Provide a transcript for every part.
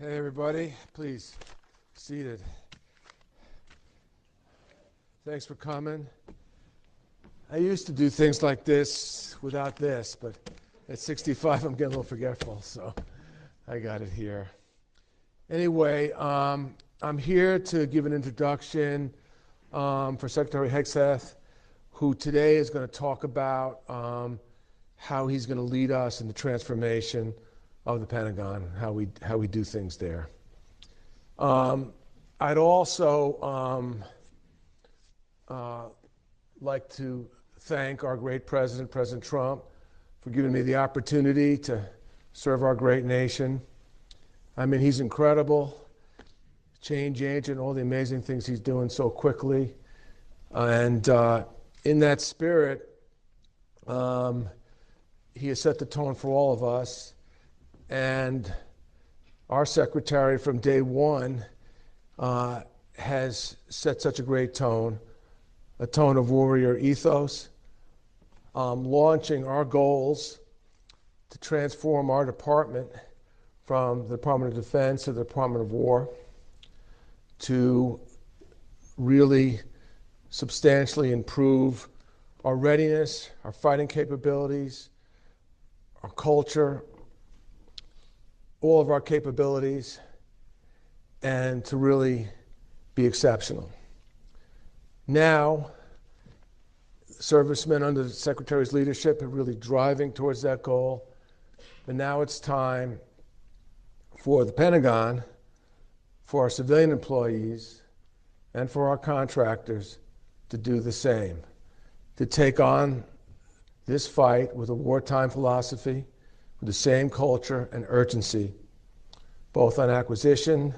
Hey everybody, please, seated. Thanks for coming. I used to do things like this without this, but at 65 I'm getting a little forgetful, so I got it here. Anyway, I'm here to give an introduction for Secretary Hegseth, who today is going to talk about how he's going to lead us in the transformation of the Pentagon, how we do things there. I'd also like to thank our great president, President Trump, for giving me the opportunity to serve our great nation. I mean, he's incredible, change agent, all the amazing things he's doing so quickly. And in that spirit, he has set the tone for all of us. And our secretary from day one has set such a great tone, a tone of warrior ethos, launching our goals to transform our department from the Department of Defense to the Department of War, to really substantially improve our readiness, our fighting capabilities, our culture, all of our capabilities, and to really be exceptional. Now, servicemen under the Secretary's leadership are really driving towards that goal, but now it's time for the Pentagon, for our civilian employees, and for our contractors to do the same, to take on this fight with a wartime philosophy, with the same culture and urgency, both on acquisition,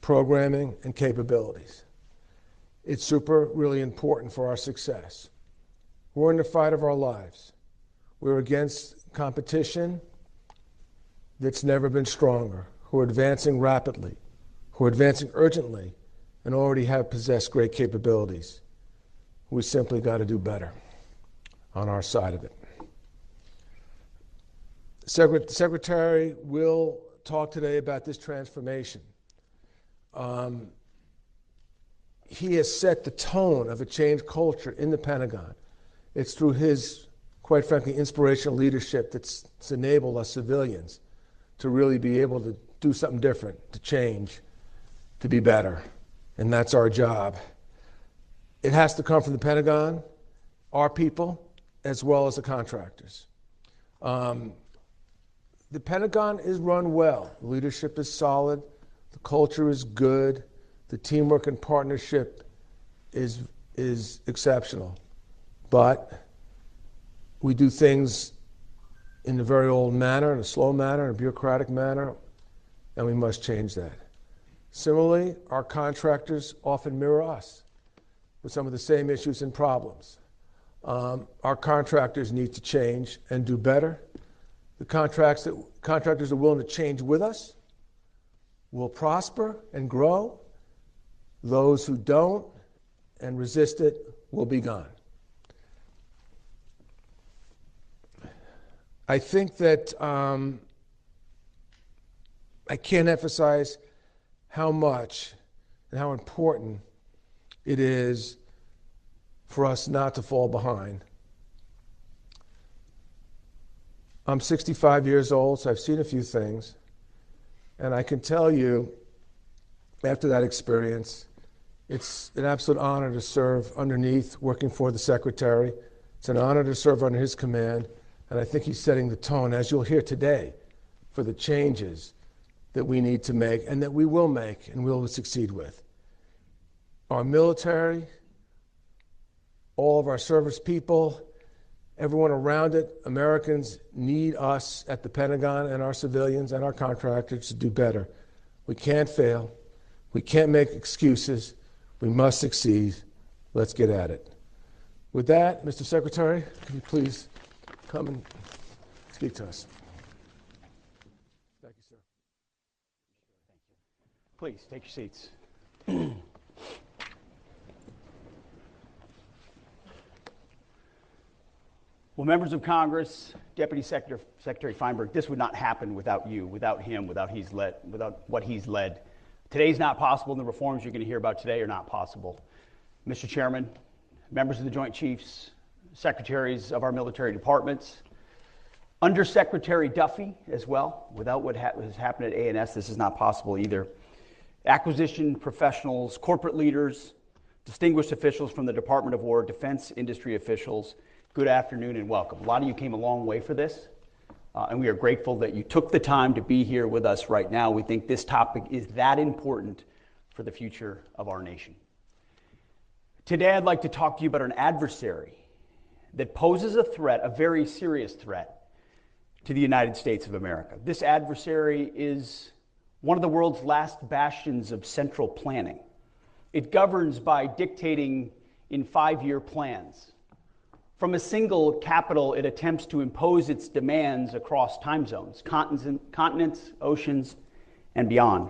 programming, and capabilities. It's really important for our success. We're in the fight of our lives. We're against competition that's never been stronger, who are advancing rapidly, who are advancing urgently, and already have possessed great capabilities. We simply got to do better on our side of it. The Secretary will talk today about this transformation. He has set the tone of a changed culture in the Pentagon. It's through his, quite frankly, inspirational leadership that's enabled us civilians to really be able to do something different, to change, to be better. And that's our job. It has to come from the Pentagon, our people, as well as the contractors. The Pentagon is run well. The leadership is solid. The culture is good. The teamwork and partnership is exceptional. But we do things in a very old manner, in a slow manner, in a bureaucratic manner, and we must change that. Similarly, our contractors often mirror us with some of the same issues and problems. Our contractors need to change and do better. The contractors are willing to change with us will prosper and grow. Those who don't and resist it will be gone. I think that I can't emphasize how much and how important it is for us not to fall behind. I'm 65 years old, so I've seen a few things. And I can tell you, after that experience, it's an absolute honor to serve underneath, working for the Secretary. It's an honor to serve under his command. And I think he's setting the tone, as you'll hear today, for the changes that we need to make and that we will make and will succeed with. Our military, all of our service people, everyone around it, Americans need us at the Pentagon and our civilians and our contractors to do better. We can't fail. We can't make excuses. We must succeed. Let's get at it. With that, Mr. Secretary, can you please come and speak to us? Thank you, sir. Thank you. Please, take your seats. Well, members of Congress, Deputy Secretary Feinberg, this would not happen without you, without him, without what he's led. Today's not possible, and the reforms you're going to hear about today are not possible. Mr. Chairman, members of the Joint Chiefs, secretaries of our military departments, Undersecretary Duffy as well. Without what has happened at A&S, this is not possible either. Acquisition professionals, corporate leaders, distinguished officials from the Department of War, defense industry officials, good afternoon and welcome. A lot of you came a long way for this, and we are grateful that you took the time to be here with us right now. We think this topic is that important for the future of our nation. Today, I'd like to talk to you about an adversary that poses a threat, a very serious threat, to the United States of America. This adversary is one of the world's last bastions of central planning. It governs by dictating in 5-year plans. From a single capital, it attempts to impose its demands across time zones, continents, oceans, and beyond.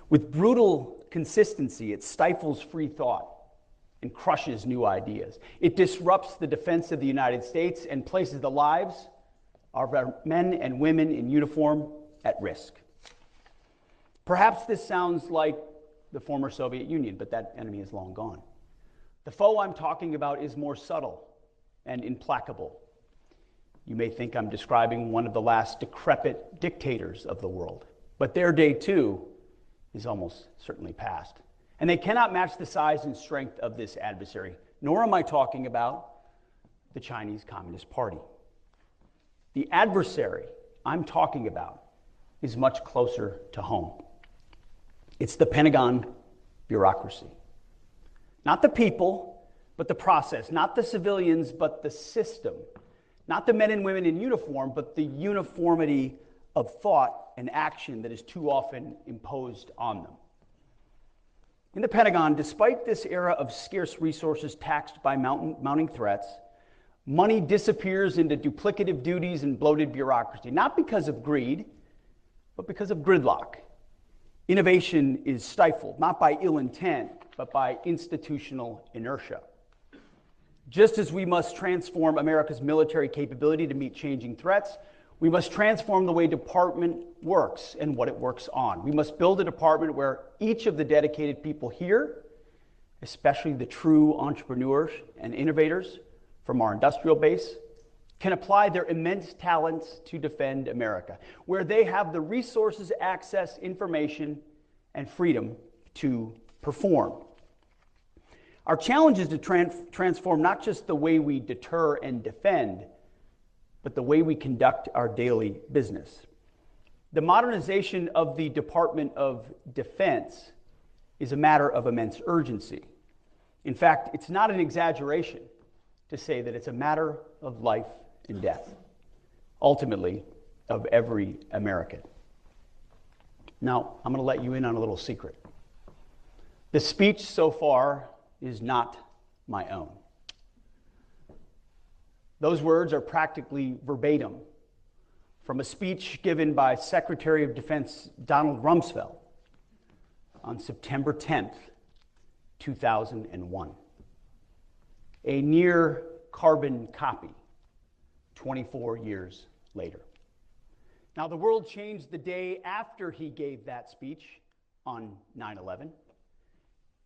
With brutal consistency, it stifles free thought and crushes new ideas. It disrupts the defense of the United States and places the lives of our men and women in uniform at risk. Perhaps this sounds like the former Soviet Union, but that enemy is long gone. The foe I'm talking about is more subtle and implacable. You may think I'm describing one of the last decrepit dictators of the world, but their day too is almost certainly past. And they cannot match the size and strength of this adversary, nor am I talking about the Chinese Communist Party. The adversary I'm talking about is much closer to home. It's the Pentagon bureaucracy. Not the people, but the process. Not the civilians, but the system. Not the men and women in uniform, but the uniformity of thought and action that is too often imposed on them. In the Pentagon, despite this era of scarce resources taxed by mounting threats, money disappears into duplicative duties and bloated bureaucracy, not because of greed, but because of gridlock. Innovation is stifled, not by ill intent, but by institutional inertia. Just as we must transform America's military capability to meet changing threats, we must transform the way department works and what it works on. We must build a department where each of the dedicated people here, especially the true entrepreneurs and innovators from our industrial base, can apply their immense talents to defend America, where they have the resources, access, information, and freedom to perform. Our challenge is to transform not just the way we deter and defend, but the way we conduct our daily business. The modernization of the Department of Defense is a matter of immense urgency. In fact, it's not an exaggeration to say that it's a matter of life and death, ultimately of every American. Now, I'm going to let you in on a little secret. The speech so far is not my own. Those words are practically verbatim from a speech given by Secretary of Defense Donald Rumsfeld on September 10th, 2001. A near carbon copy 24 years later. Now, the world changed the day after he gave that speech on 9/11,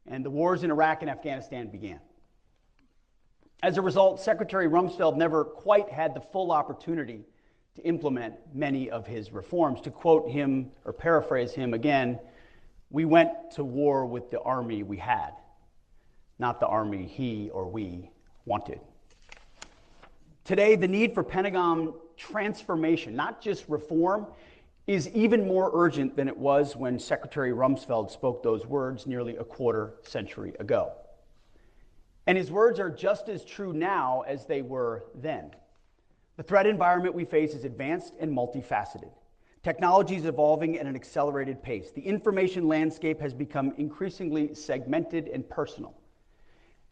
and the wars in Iraq and Afghanistan began. As a result, Secretary Rumsfeld never quite had the full opportunity to implement many of his reforms. To quote him, or paraphrase him again, we went to war with the army we had, not the army he or we wanted. Today, the need for Pentagon transformation, not just reform, is even more urgent than it was when Secretary Rumsfeld spoke those words nearly a quarter century ago. And his words are just as true now as they were then. The threat environment we face is advanced and multifaceted. Technology is evolving at an accelerated pace. The information landscape has become increasingly segmented and personal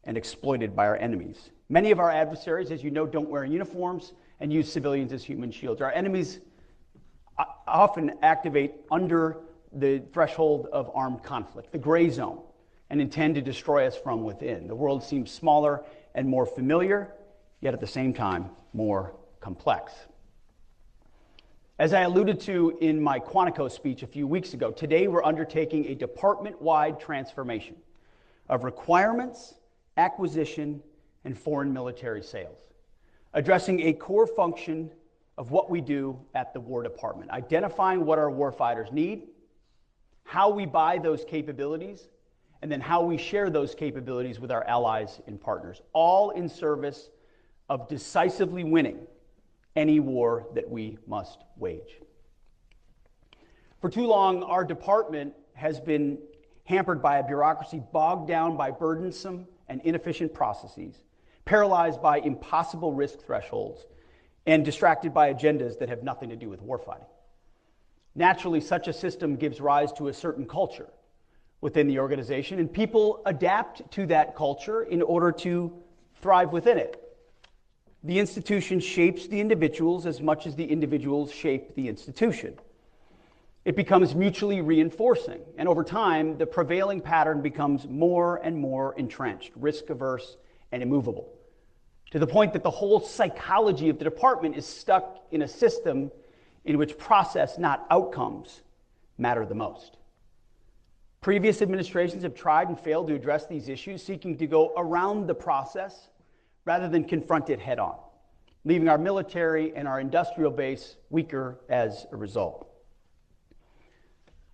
and exploited by our enemies. Many of our adversaries, as you know, don't wear uniforms and use civilians as human shields. Our enemies often activate under the threshold of armed conflict, the gray zone, and intend to destroy us from within. The world seems smaller and more familiar, yet at the same time more complex. As I alluded to in my Quantico speech a few weeks ago, today we're undertaking a department-wide transformation of requirements, acquisition, and foreign military sales, addressing a core function of what we do at the War Department, identifying what our warfighters need, how we buy those capabilities, and then how we share those capabilities with our allies and partners, all in service of decisively winning any war that we must wage. For too long, our department has been hampered by a bureaucracy bogged down by burdensome and inefficient processes, paralyzed by impossible risk thresholds, and distracted by agendas that have nothing to do with warfighting. Naturally, such a system gives rise to a certain culture within the organization, and people adapt to that culture in order to thrive within it. The institution shapes the individuals as much as the individuals shape the institution. It becomes mutually reinforcing, and over time, the prevailing pattern becomes more and more entrenched, risk-averse, and immovable, to the point that the whole psychology of the department is stuck in a system in which process, not outcomes, matter the most. Previous administrations have tried and failed to address these issues, seeking to go around the process rather than confront it head on, leaving our military and our industrial base weaker as a result.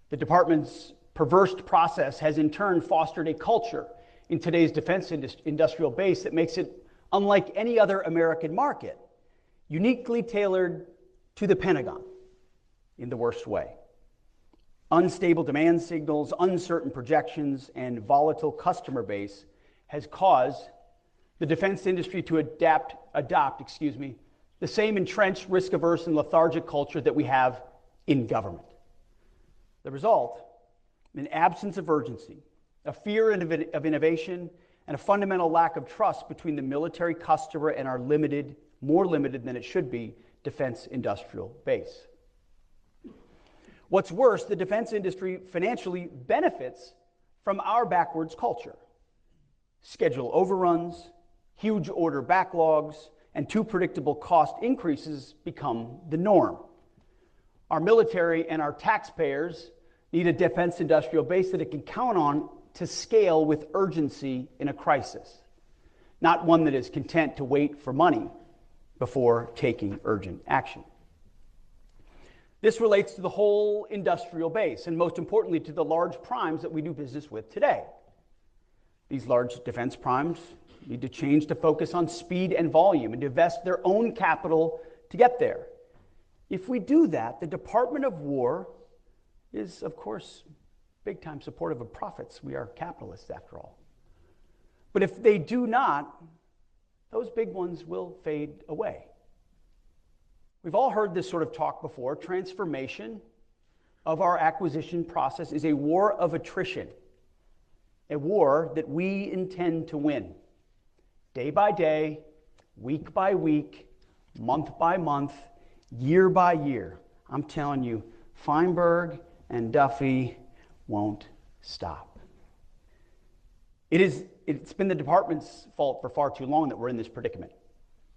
The department's perverse process has in turn fostered a culture in today's defense industrial base that makes it unlike any other American market, uniquely tailored to the Pentagon in the worst way. Unstable demand signals, uncertain projections, and volatile customer base has caused the defense industry to adopt the same entrenched, risk-averse, and lethargic culture that we have in government. The result, an absence of urgency, a fear of innovation, and a fundamental lack of trust between the military customer and our limited, more limited than it should be, defense industrial base. What's worse, the defense industry financially benefits from our backwards culture. Schedule overruns, huge order backlogs, and too predictable cost increases become the norm. Our military and our taxpayers need a defense industrial base that it can count on to scale with urgency in a crisis, not one that is content to wait for money before taking urgent action. This relates to the whole industrial base, and most importantly to the large primes that we do business with today. These large defense primes need to change to focus on speed and volume and to invest their own capital to get there. If we do that, the Department of War is, of course, big-time supportive of profits. We are capitalists, after all. But if they do not, those big ones will fade away. We've all heard this sort of talk before. Transformation of our acquisition process is a war of attrition, a war that we intend to win. Day by day, week by week, month by month, year by year. I'm telling you, Feinberg and Duffy won't stop. It's been the department's fault for far too long that we're in this predicament.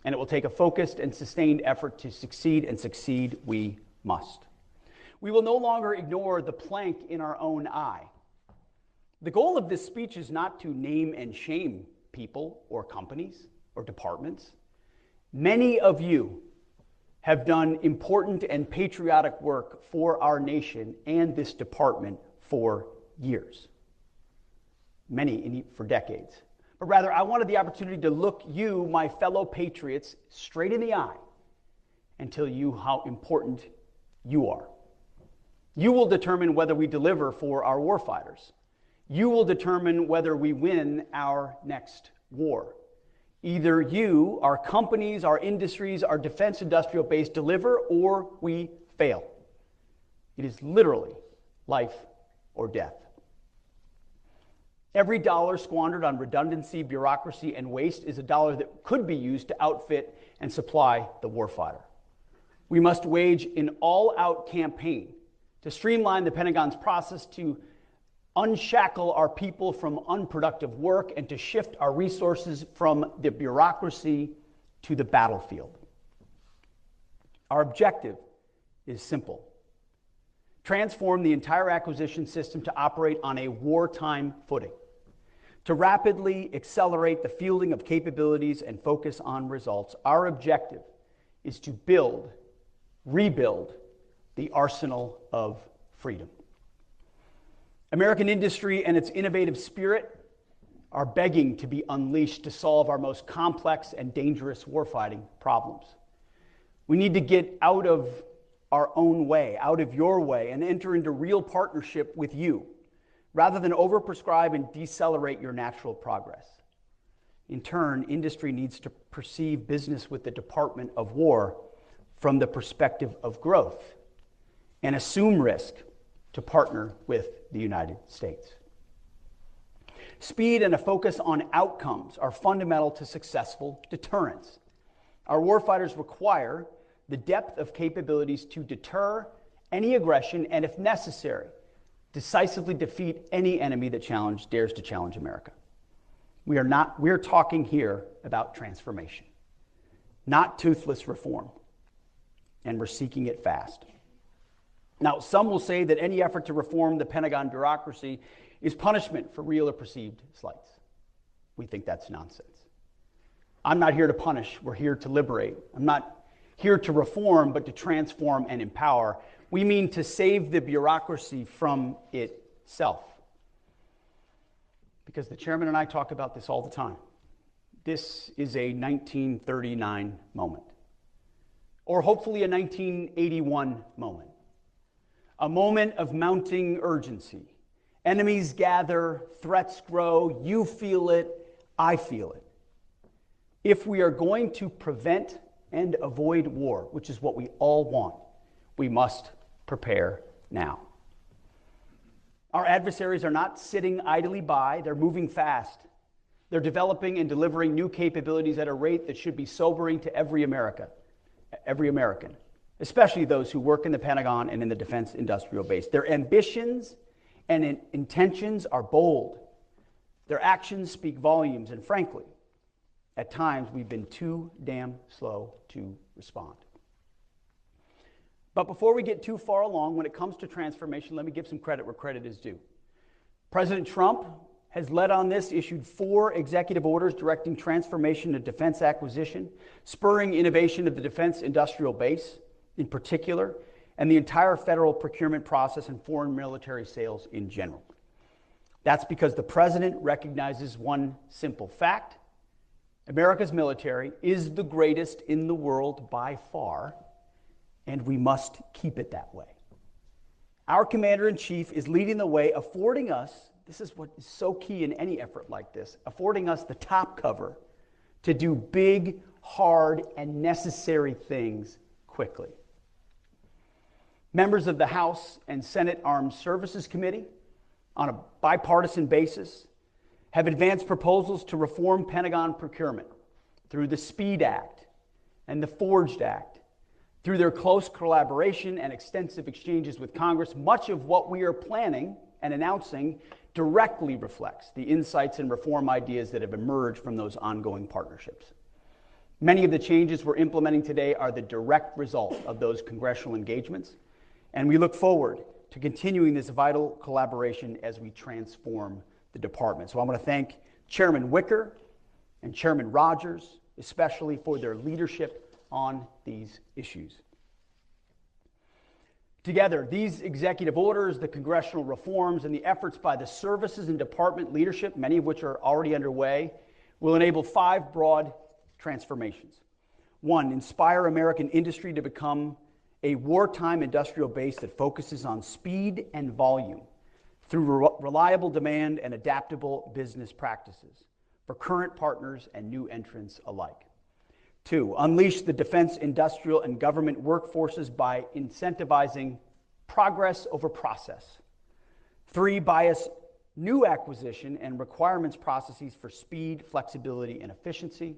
And it will take a focused and sustained effort to succeed, and succeed we must. We will no longer ignore the plank in our own eye. The goal of this speech is not to name and shame people or companies or departments. Many of you have done important and patriotic work for our nation and this department for years. Many for decades. But rather, I wanted the opportunity to look you, my fellow patriots, straight in the eye and tell you how important you are. You will determine whether we deliver for our warfighters. You will determine whether we win our next war. Either you, our companies, our industries, our defense industrial base deliver, or we fail. It is literally life or death. Every dollar squandered on redundancy, bureaucracy, and waste is a dollar that could be used to outfit and supply the warfighter. We must wage an all-out campaign to streamline the Pentagon's process, to unshackle our people from unproductive work, and to shift our resources from the bureaucracy to the battlefield. Our objective is simple: transform the entire acquisition system to operate on a wartime footing, to rapidly accelerate the fielding of capabilities and focus on results. Our objective is to rebuild the arsenal of freedom. American industry and its innovative spirit are begging to be unleashed to solve our most complex and dangerous warfighting problems. We need to get out of our own way, out of your way, and enter into real partnership with you, rather than overprescribe and decelerate your natural progress. In turn, industry needs to perceive business with the Department of War from the perspective of growth and assume risk to partner with the United States. Speed and a focus on outcomes are fundamental to successful deterrence. Our warfighters require the depth of capabilities to deter any aggression and, if necessary, decisively defeat any enemy that dares to challenge America. We're talking here about transformation, not toothless reform, and we're seeking it fast. Now, some will say that any effort to reform the Pentagon bureaucracy is punishment for real or perceived slights. We think that's nonsense. I'm not here to punish, we're here to liberate. I'm not here to reform, but to transform and empower. We mean to save the bureaucracy from itself. Because the chairman and I talk about this all the time. This is a 1939 moment, or hopefully a 1981 moment. A moment of mounting urgency. Enemies gather, threats grow, you feel it, I feel it. If we are going to prevent and avoid war, which is what we all want, we must prepare now. Our adversaries are not sitting idly by, they're moving fast. They're developing and delivering new capabilities at a rate that should be sobering to every American, especially those who work in the Pentagon and in the defense industrial base. Their ambitions and intentions are bold. Their actions speak volumes, and frankly, at times we've been too damn slow to respond. But before we get too far along, when it comes to transformation, let me give some credit where credit is due. President Trump has led on this, issued 4 executive orders directing transformation of defense acquisition, spurring innovation of the defense industrial base in particular, and the entire federal procurement process and foreign military sales in general. That's because the president recognizes one simple fact: America's military is the greatest in the world by far, and we must keep it that way. Our commander-in-chief is leading the way, affording us, this is what is so key in any effort like this, affording us the top cover to do big, hard, and necessary things quickly. Members of the House and Senate Armed Services Committee, on a bipartisan basis, have advanced proposals to reform Pentagon procurement through the SPEED Act and the Forged Act. Through their close collaboration and extensive exchanges with Congress, much of what we are planning and announcing directly reflects the insights and reform ideas that have emerged from those ongoing partnerships. Many of the changes we're implementing today are the direct result of those congressional engagements, and we look forward to continuing this vital collaboration as we transform the department. So I want to thank Chairman Wicker and Chairman Rogers, especially for their leadership on these issues. Together, these executive orders, the congressional reforms, and the efforts by the services and department leadership, many of which are already underway, will enable 5 broad transformations. 1, inspire American industry to become a wartime industrial base that focuses on speed and volume through reliable demand and adaptable business practices for current partners and new entrants alike. 2, unleash the defense, industrial, and government workforces by incentivizing progress over process. 3, bias new acquisition and requirements processes for speed, flexibility, and efficiency.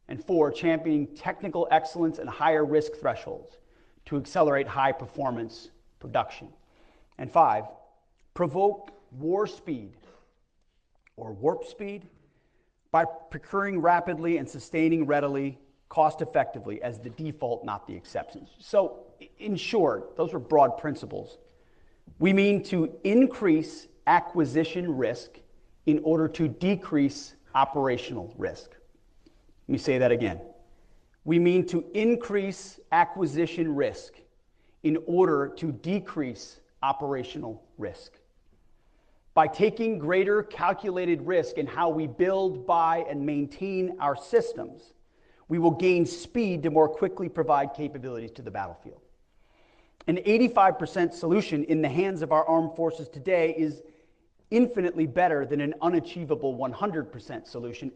And 4, championing technical excellence and higher risk thresholds to accelerate high performance production. And 5, provoke war speed or warp speed by procuring rapidly and sustaining readily cost effectively as the default, not the exceptions. So, in short, those are broad principles. We mean to increase acquisition risk in order to decrease operational risk. Let me say that again. We mean to increase acquisition risk in order to decrease operational risk. By taking greater calculated risk in how we build, buy, and maintain our systems, we will gain speed to more quickly provide capabilities to the battlefield. An 85% solution in the hands of our armed forces today is infinitely better than an unachievable 100% solution,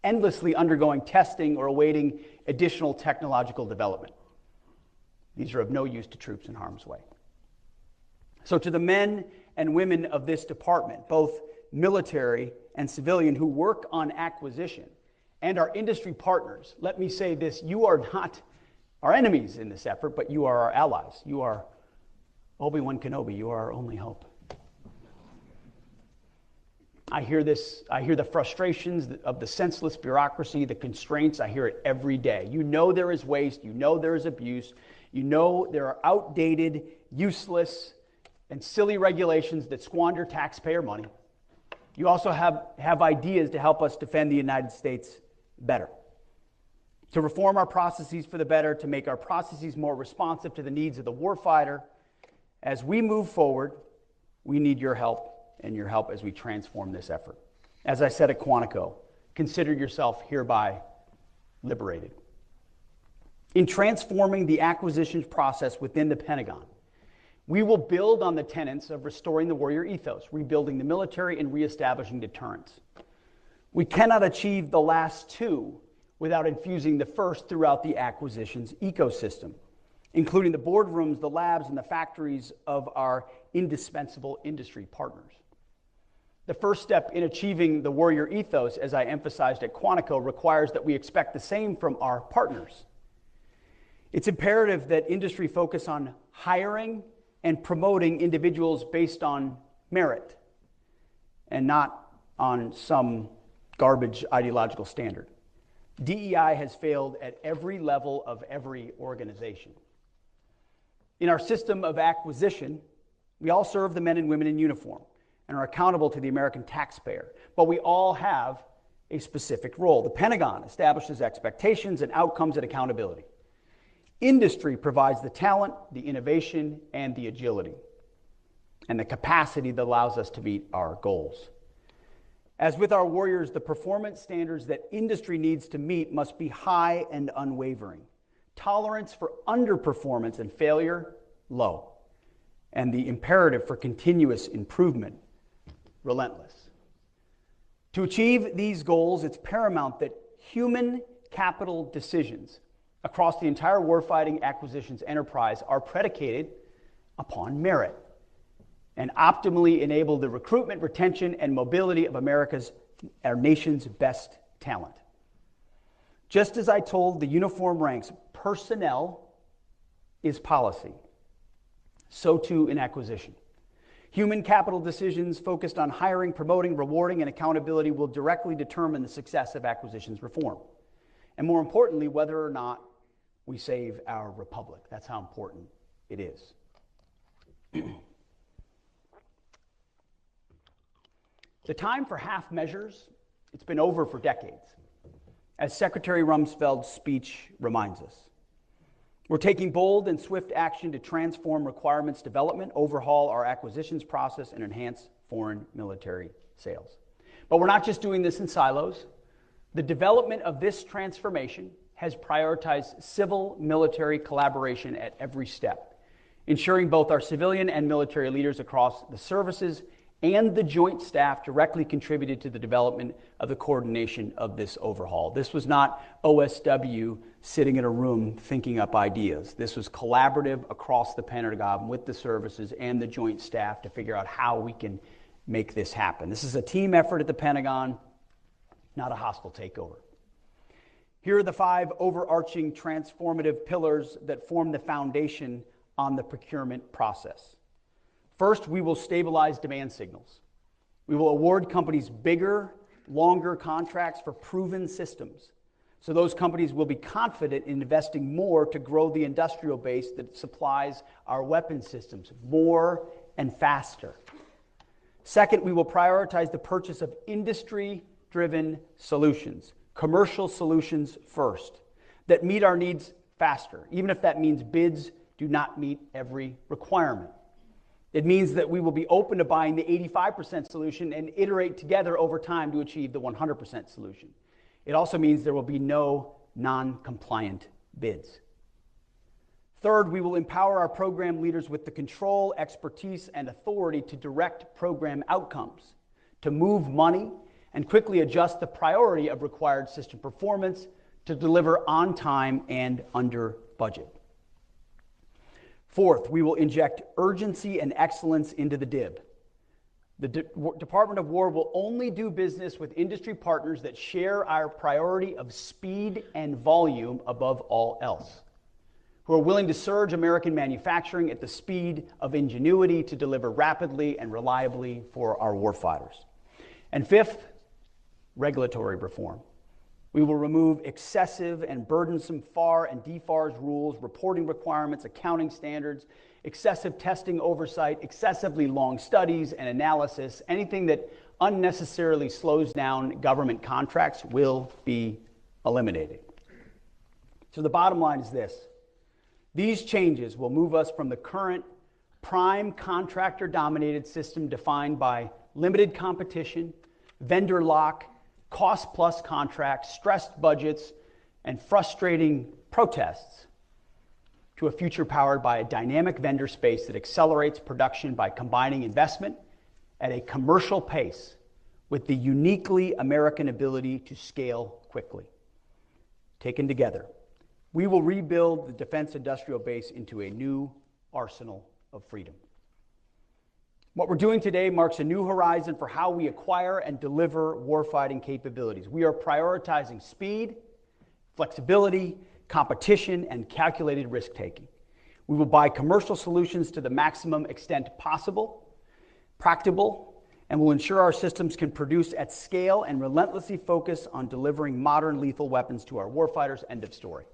endlessly undergoing testing or awaiting additional technological development. These are of no use to troops in harm's way. So to the men and women of this department, both military and civilian, who work on acquisition, and our industry partners, let me say this: you are not our enemies in this effort, but you are our allies. You are Obi-Wan Kenobi. You are our only hope. I hear the frustrations of the senseless bureaucracy, the constraints. I hear it every day. You know there is waste. You know there is abuse. You know there are outdated, useless, and silly regulations that squander taxpayer money. You also have ideas to help us defend the United States better, to reform our processes for the better, to make our processes more responsive to the needs of the warfighter. As we move forward, we need your help, and your help as we transform this effort. As I said at Quantico, consider yourself hereby liberated. In transforming the acquisitions process within the Pentagon, we will build on the tenets of restoring the warrior ethos, rebuilding the military, and reestablishing deterrence. We cannot achieve the last two without infusing the first throughout the acquisitions ecosystem, including the boardrooms, the labs, and the factories of our indispensable industry partners. The first step in achieving the warrior ethos, as I emphasized at Quantico, requires that we expect the same from our partners. It's imperative that industry focus on hiring and promoting individuals based on merit and not on some garbage ideological standard. DEI has failed at every level of every organization. In our system of acquisition, we all serve the men and women in uniform and are accountable to the American taxpayer, but we all have a specific role. The Pentagon establishes expectations and outcomes and accountability. Industry provides the talent, the innovation, and the agility, and the capacity that allows us to meet our goals. As with our warriors, the performance standards that industry needs to meet must be high and unwavering. Tolerance for underperformance and failure, low. And the imperative for continuous improvement, relentless. To achieve these goals, it's paramount that human capital decisions across the entire warfighting acquisitions enterprise are predicated upon merit and optimally enable the recruitment, retention, and mobility of our nation's best talent. Just as I told the uniform ranks, personnel is policy, so too in acquisition. Human capital decisions focused on hiring, promoting, rewarding, and accountability will directly determine the success of acquisitions reform. And more importantly, whether or not we save our republic. That's how important it is. The time for half measures, it's been over for decades, as Secretary Rumsfeld's speech reminds us. We're taking bold and swift action to transform requirements development, overhaul our acquisitions process, and enhance foreign military sales. But we're not just doing this in silos. The development of this transformation has prioritized civil-military collaboration at every step, ensuring both our civilian and military leaders across the services and the joint staff directly contributed to the development of the coordination of this overhaul. This was not OSW sitting in a room thinking up ideas. This was collaborative across the Pentagon with the services and the joint staff to figure out how we can make this happen. This is a team effort at the Pentagon, not a hostile takeover. Here are the 5 overarching transformative pillars that form the foundation on the procurement process. First, we will stabilize demand signals. We will award companies bigger, longer contracts for proven systems. So those companies will be confident in investing more to grow the industrial base that supplies our weapon systems more and faster. Second, we will prioritize the purchase of industry-driven solutions, commercial solutions first, that meet our needs faster, even if that means bids do not meet every requirement. It means that we will be open to buying the 85% solution and iterate together over time to achieve the 100% solution. It also means there will be no non-compliant bids. Third, we will empower our program leaders with the control, expertise, and authority to direct program outcomes, to move money, and quickly adjust the priority of required system performance to deliver on time and under budget. Fourth, we will inject urgency and excellence into the DIB. The Department of War will only do business with industry partners that share our priority of speed and volume above all else, who are willing to surge American manufacturing at the speed of ingenuity to deliver rapidly and reliably for our warfighters. And fifth, regulatory reform. We will remove excessive and burdensome FAR and DFARS rules, reporting requirements, accounting standards, excessive testing oversight, excessively long studies and analysis. Anything that unnecessarily slows down government contracts will be eliminated. So the bottom line is this. These changes will move us from the current prime contractor-dominated system defined by limited competition, vendor lock, cost-plus contracts, stressed budgets, and frustrating protests to a future powered by a dynamic vendor space that accelerates production by combining investment at a commercial pace with the uniquely American ability to scale quickly. Taken together, we will rebuild the defense industrial base into a new arsenal of freedom. What we're doing today marks a new horizon for how we acquire and deliver warfighting capabilities. We are prioritizing speed, flexibility, competition, and calculated risk-taking. We will buy commercial solutions to the maximum extent possible, practicable, and will ensure our systems can produce at scale and relentlessly focus on delivering modern lethal weapons to our warfighters. End of story.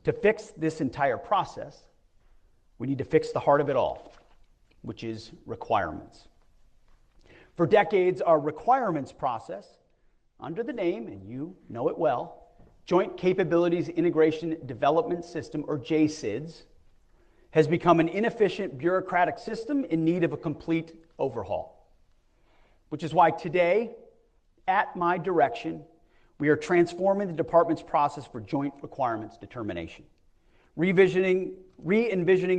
To fix this entire process, we need to fix the heart of it all, which is requirements. For decades, our requirements process, under the name, and you know it well, Joint Capabilities Integration Development System, or JCIDS, has become an inefficient bureaucratic system in need of a complete overhaul. Which is why today, at my direction, we are transforming the department's process for joint requirements determination. Re-envisioning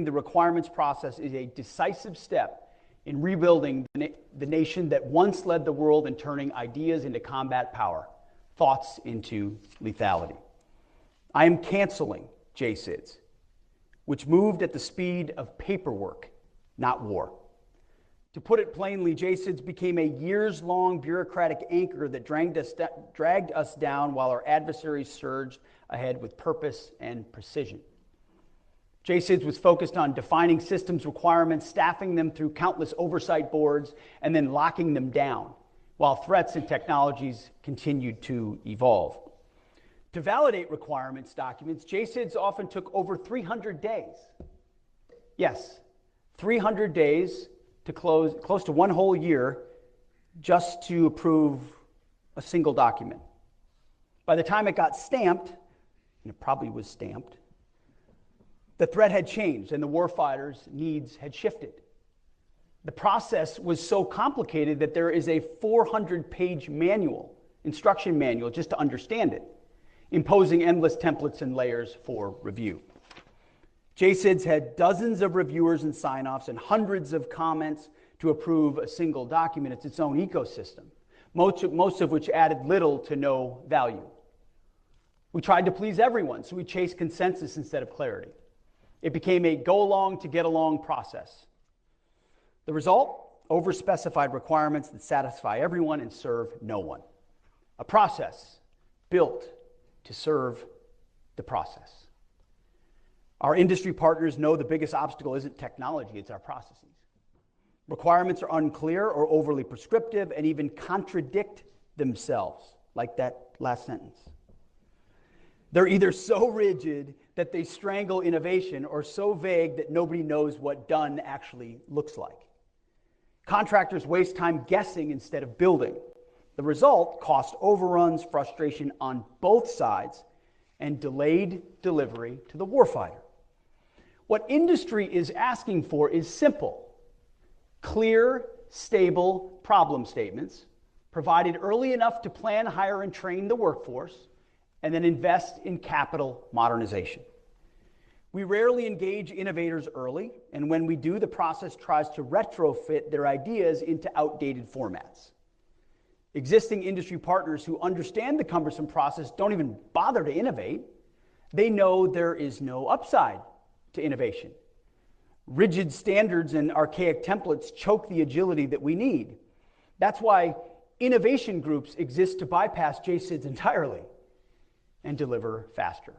the requirements process is a decisive step in rebuilding the nation that once led the world in turning ideas into combat power, thoughts into lethality. I am canceling JCIDS, which moved at the speed of paperwork, not war. To put it plainly, JCIDS became a years-long bureaucratic anchor that dragged us down while our adversaries surged ahead with purpose and precision. JCIDS was focused on defining systems requirements, staffing them through countless oversight boards, and then locking them down, while threats and technologies continued to evolve. To validate requirements documents, JCIDS often took over 300 days. Yes, 300 days to close to one whole year just to approve a single document. By the time it got stamped, and it probably was stamped, the threat had changed and the warfighters' needs had shifted. The process was so complicated that there is a 400-page instruction manual just to understand it, imposing endless templates and layers for review. JCIDS had dozens of reviewers and sign-offs and hundreds of comments to approve a single document. It's its own ecosystem, most of which added little to no value. We tried to please everyone, so we chased consensus instead of clarity. It became a go-along-to-get-along process. The result? Overspecified requirements that satisfy everyone and serve no one. A process built to serve the process. Our industry partners know the biggest obstacle isn't technology, it's our processes. Requirements are unclear or overly prescriptive and even contradict themselves, like that last sentence. They're either so rigid that they strangle innovation or so vague that nobody knows what done actually looks like. Contractors waste time guessing instead of building. The result, cost overruns, frustration on both sides, and delayed delivery to the warfighter. What industry is asking for is simple: clear, stable problem statements, provided early enough to plan, hire, and train the workforce, and then invest in capital modernization. We rarely engage innovators early, and when we do, the process tries to retrofit their ideas into outdated formats. Existing industry partners who understand the cumbersome process don't even bother to innovate. They know there is no upside to innovation. Rigid standards and archaic templates choke the agility that we need. That's why innovation groups exist to bypass JSIDs entirely and deliver faster.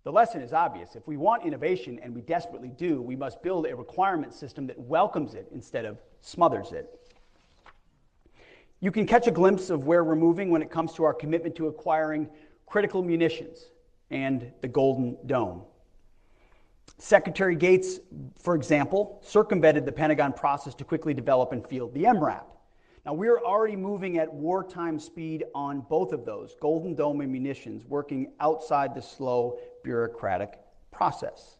The lesson is obvious. If we want innovation, and we desperately do, we must build a requirement system that welcomes it instead of smothers it. You can catch a glimpse of where we're moving when it comes to our commitment to acquiring critical munitions and the Golden Dome. Secretary Gates, for example, circumvented the Pentagon process to quickly develop and field the MRAP. Now, we're already moving at wartime speed on both of those, Golden Dome and munitions, working outside the slow bureaucratic process.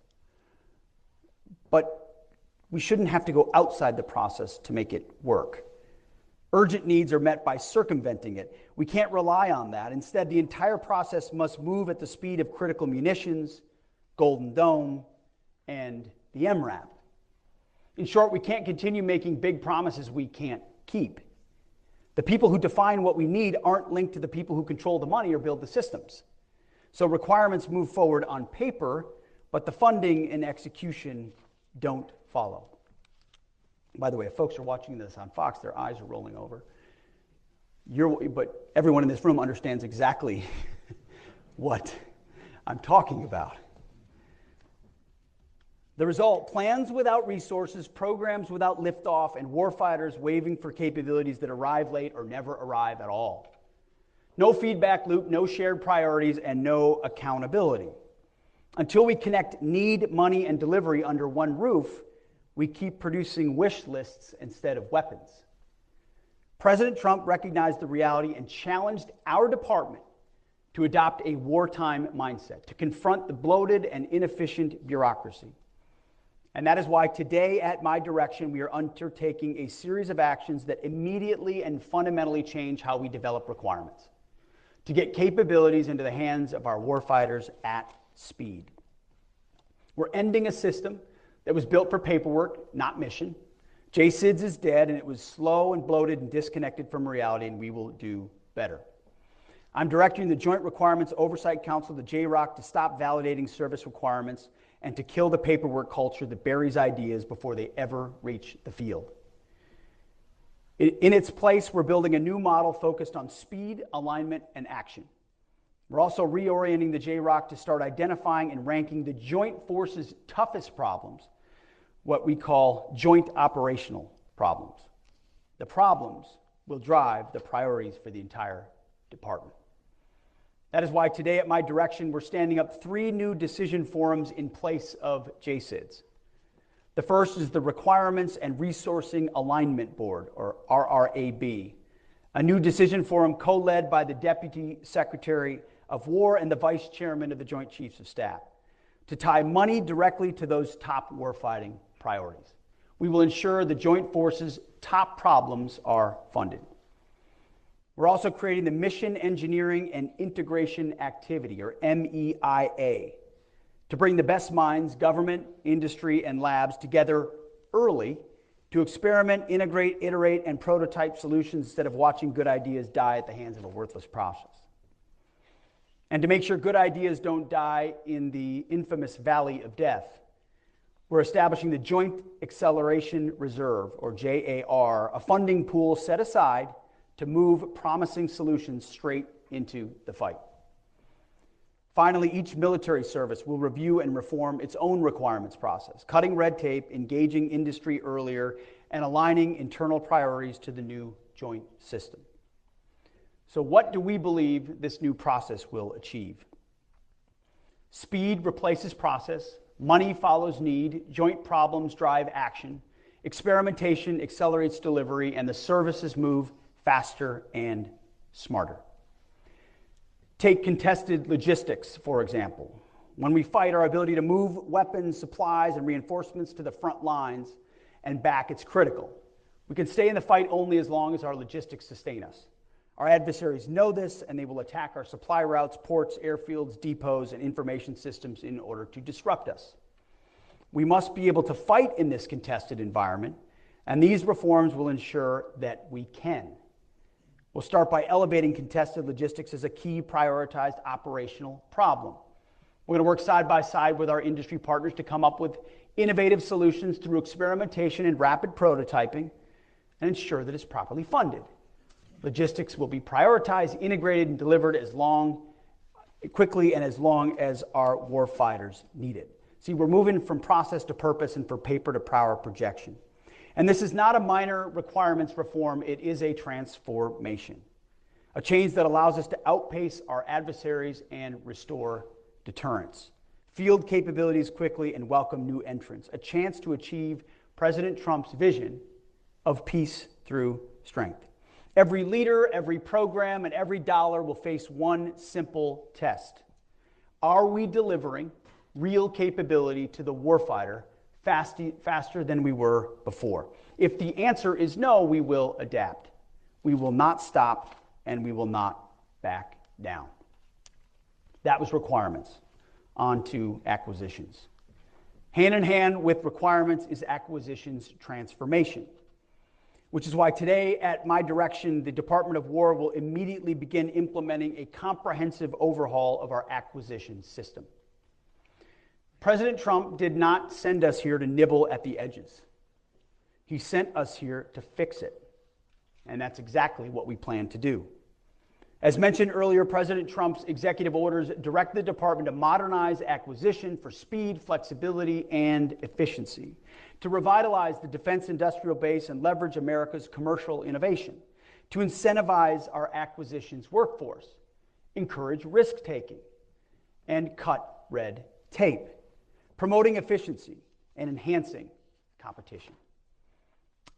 But we shouldn't have to go outside the process to make it work. Urgent needs are met by circumventing it. We can't rely on that. Instead, the entire process must move at the speed of critical munitions, Golden Dome, and the MRAP. In short, we can't continue making big promises we can't keep. The people who define what we need aren't linked to the people who control the money or build the systems. So requirements move forward on paper, but the funding and execution don't follow. By the way, if folks are watching this on Fox, their eyes are rolling over. But everyone in this room understands exactly what I'm talking about. The result: plans without resources, programs without liftoff, and warfighters waving for capabilities that arrive late or never arrive at all. No feedback loop, no shared priorities, and no accountability. Until we connect need, money, and delivery under one roof, we keep producing wish lists instead of weapons. President Trump recognized the reality and challenged our department to adopt a wartime mindset, to confront the bloated and inefficient bureaucracy. And that is why today, at my direction, we are undertaking a series of actions that immediately and fundamentally change how we develop requirements, to get capabilities into the hands of our warfighters at speed. We're ending a system that was built for paperwork, not mission. JSIDS is dead, and it was slow and bloated and disconnected from reality, and we will do better. I'm directing the Joint Requirements Oversight Council, the JROC, to stop validating service requirements and to kill the paperwork culture that buries ideas before they ever reach the field. In its place, we're building a new model focused on speed, alignment, and action. We're also reorienting the JROC to start identifying and ranking the Joint Force's toughest problems, what we call joint operational problems. The problems will drive the priorities for the entire department. That is why today, at my direction, we're standing up 3 new decision forums in place of JSIDS. The first is the Requirements and Resourcing Alignment Board, or RRAB, a new decision forum co-led by the Deputy Secretary of War and the Vice Chairman of the Joint Chiefs of Staff, to tie money directly to those top warfighting priorities. We will ensure the Joint Forces' top problems are funded. We're also creating the Mission Engineering and Integration Activity, or MEIA, to bring the best minds, government, industry, and labs together early to experiment, integrate, iterate, and prototype solutions instead of watching good ideas die at the hands of a worthless process. And to make sure good ideas don't die in the infamous Valley of Death, we're establishing the Joint Acceleration Reserve, or JAR, a funding pool set aside to move promising solutions straight into the fight. Finally, each military service will review and reform its own requirements process, cutting red tape, engaging industry earlier, and aligning internal priorities to the new joint system. So what do we believe this new process will achieve? Speed replaces process, money follows need, joint problems drive action, experimentation accelerates delivery, and the services move faster and smarter. Take contested logistics, for example. When we fight, our ability to move weapons, supplies, and reinforcements to the front lines and back, it's critical. We can stay in the fight only as long as our logistics sustain us. Our adversaries know this, and they will attack our supply routes, ports, airfields, depots, and information systems in order to disrupt us. We must be able to fight in this contested environment, and these reforms will ensure that we can. We'll start by elevating contested logistics as a key prioritized operational problem. We're going to work side by side with our industry partners to come up with innovative solutions through experimentation and rapid prototyping and ensure that it's properly funded. Logistics will be prioritized, integrated, and delivered quickly and as long as our warfighters need it. See, we're moving from process to purpose and from paper to power projection. And this is not a minor requirements reform, it is a transformation. A change that allows us to outpace our adversaries and restore deterrence. Field capabilities quickly and welcome new entrants. A chance to achieve President Trump's vision of peace through strength. Every leader, every program, and every dollar will face one simple test. Are we delivering real capability to the warfighter faster than we were before? If the answer is no, we will adapt. We will not stop, and we will not back down. That was requirements. On to acquisitions. Hand in hand with requirements is acquisitions transformation, which is why today, at my direction, the Department of War will immediately begin implementing a comprehensive overhaul of our acquisition system. President Trump did not send us here to nibble at the edges. He sent us here to fix it. And that's exactly what we plan to do. As mentioned earlier, President Trump's executive orders direct the department to modernize acquisition for speed, flexibility, and efficiency, to revitalize the defense industrial base and leverage America's commercial innovation, to incentivize our acquisitions workforce, encourage risk-taking, and cut red tape, promoting efficiency and enhancing competition.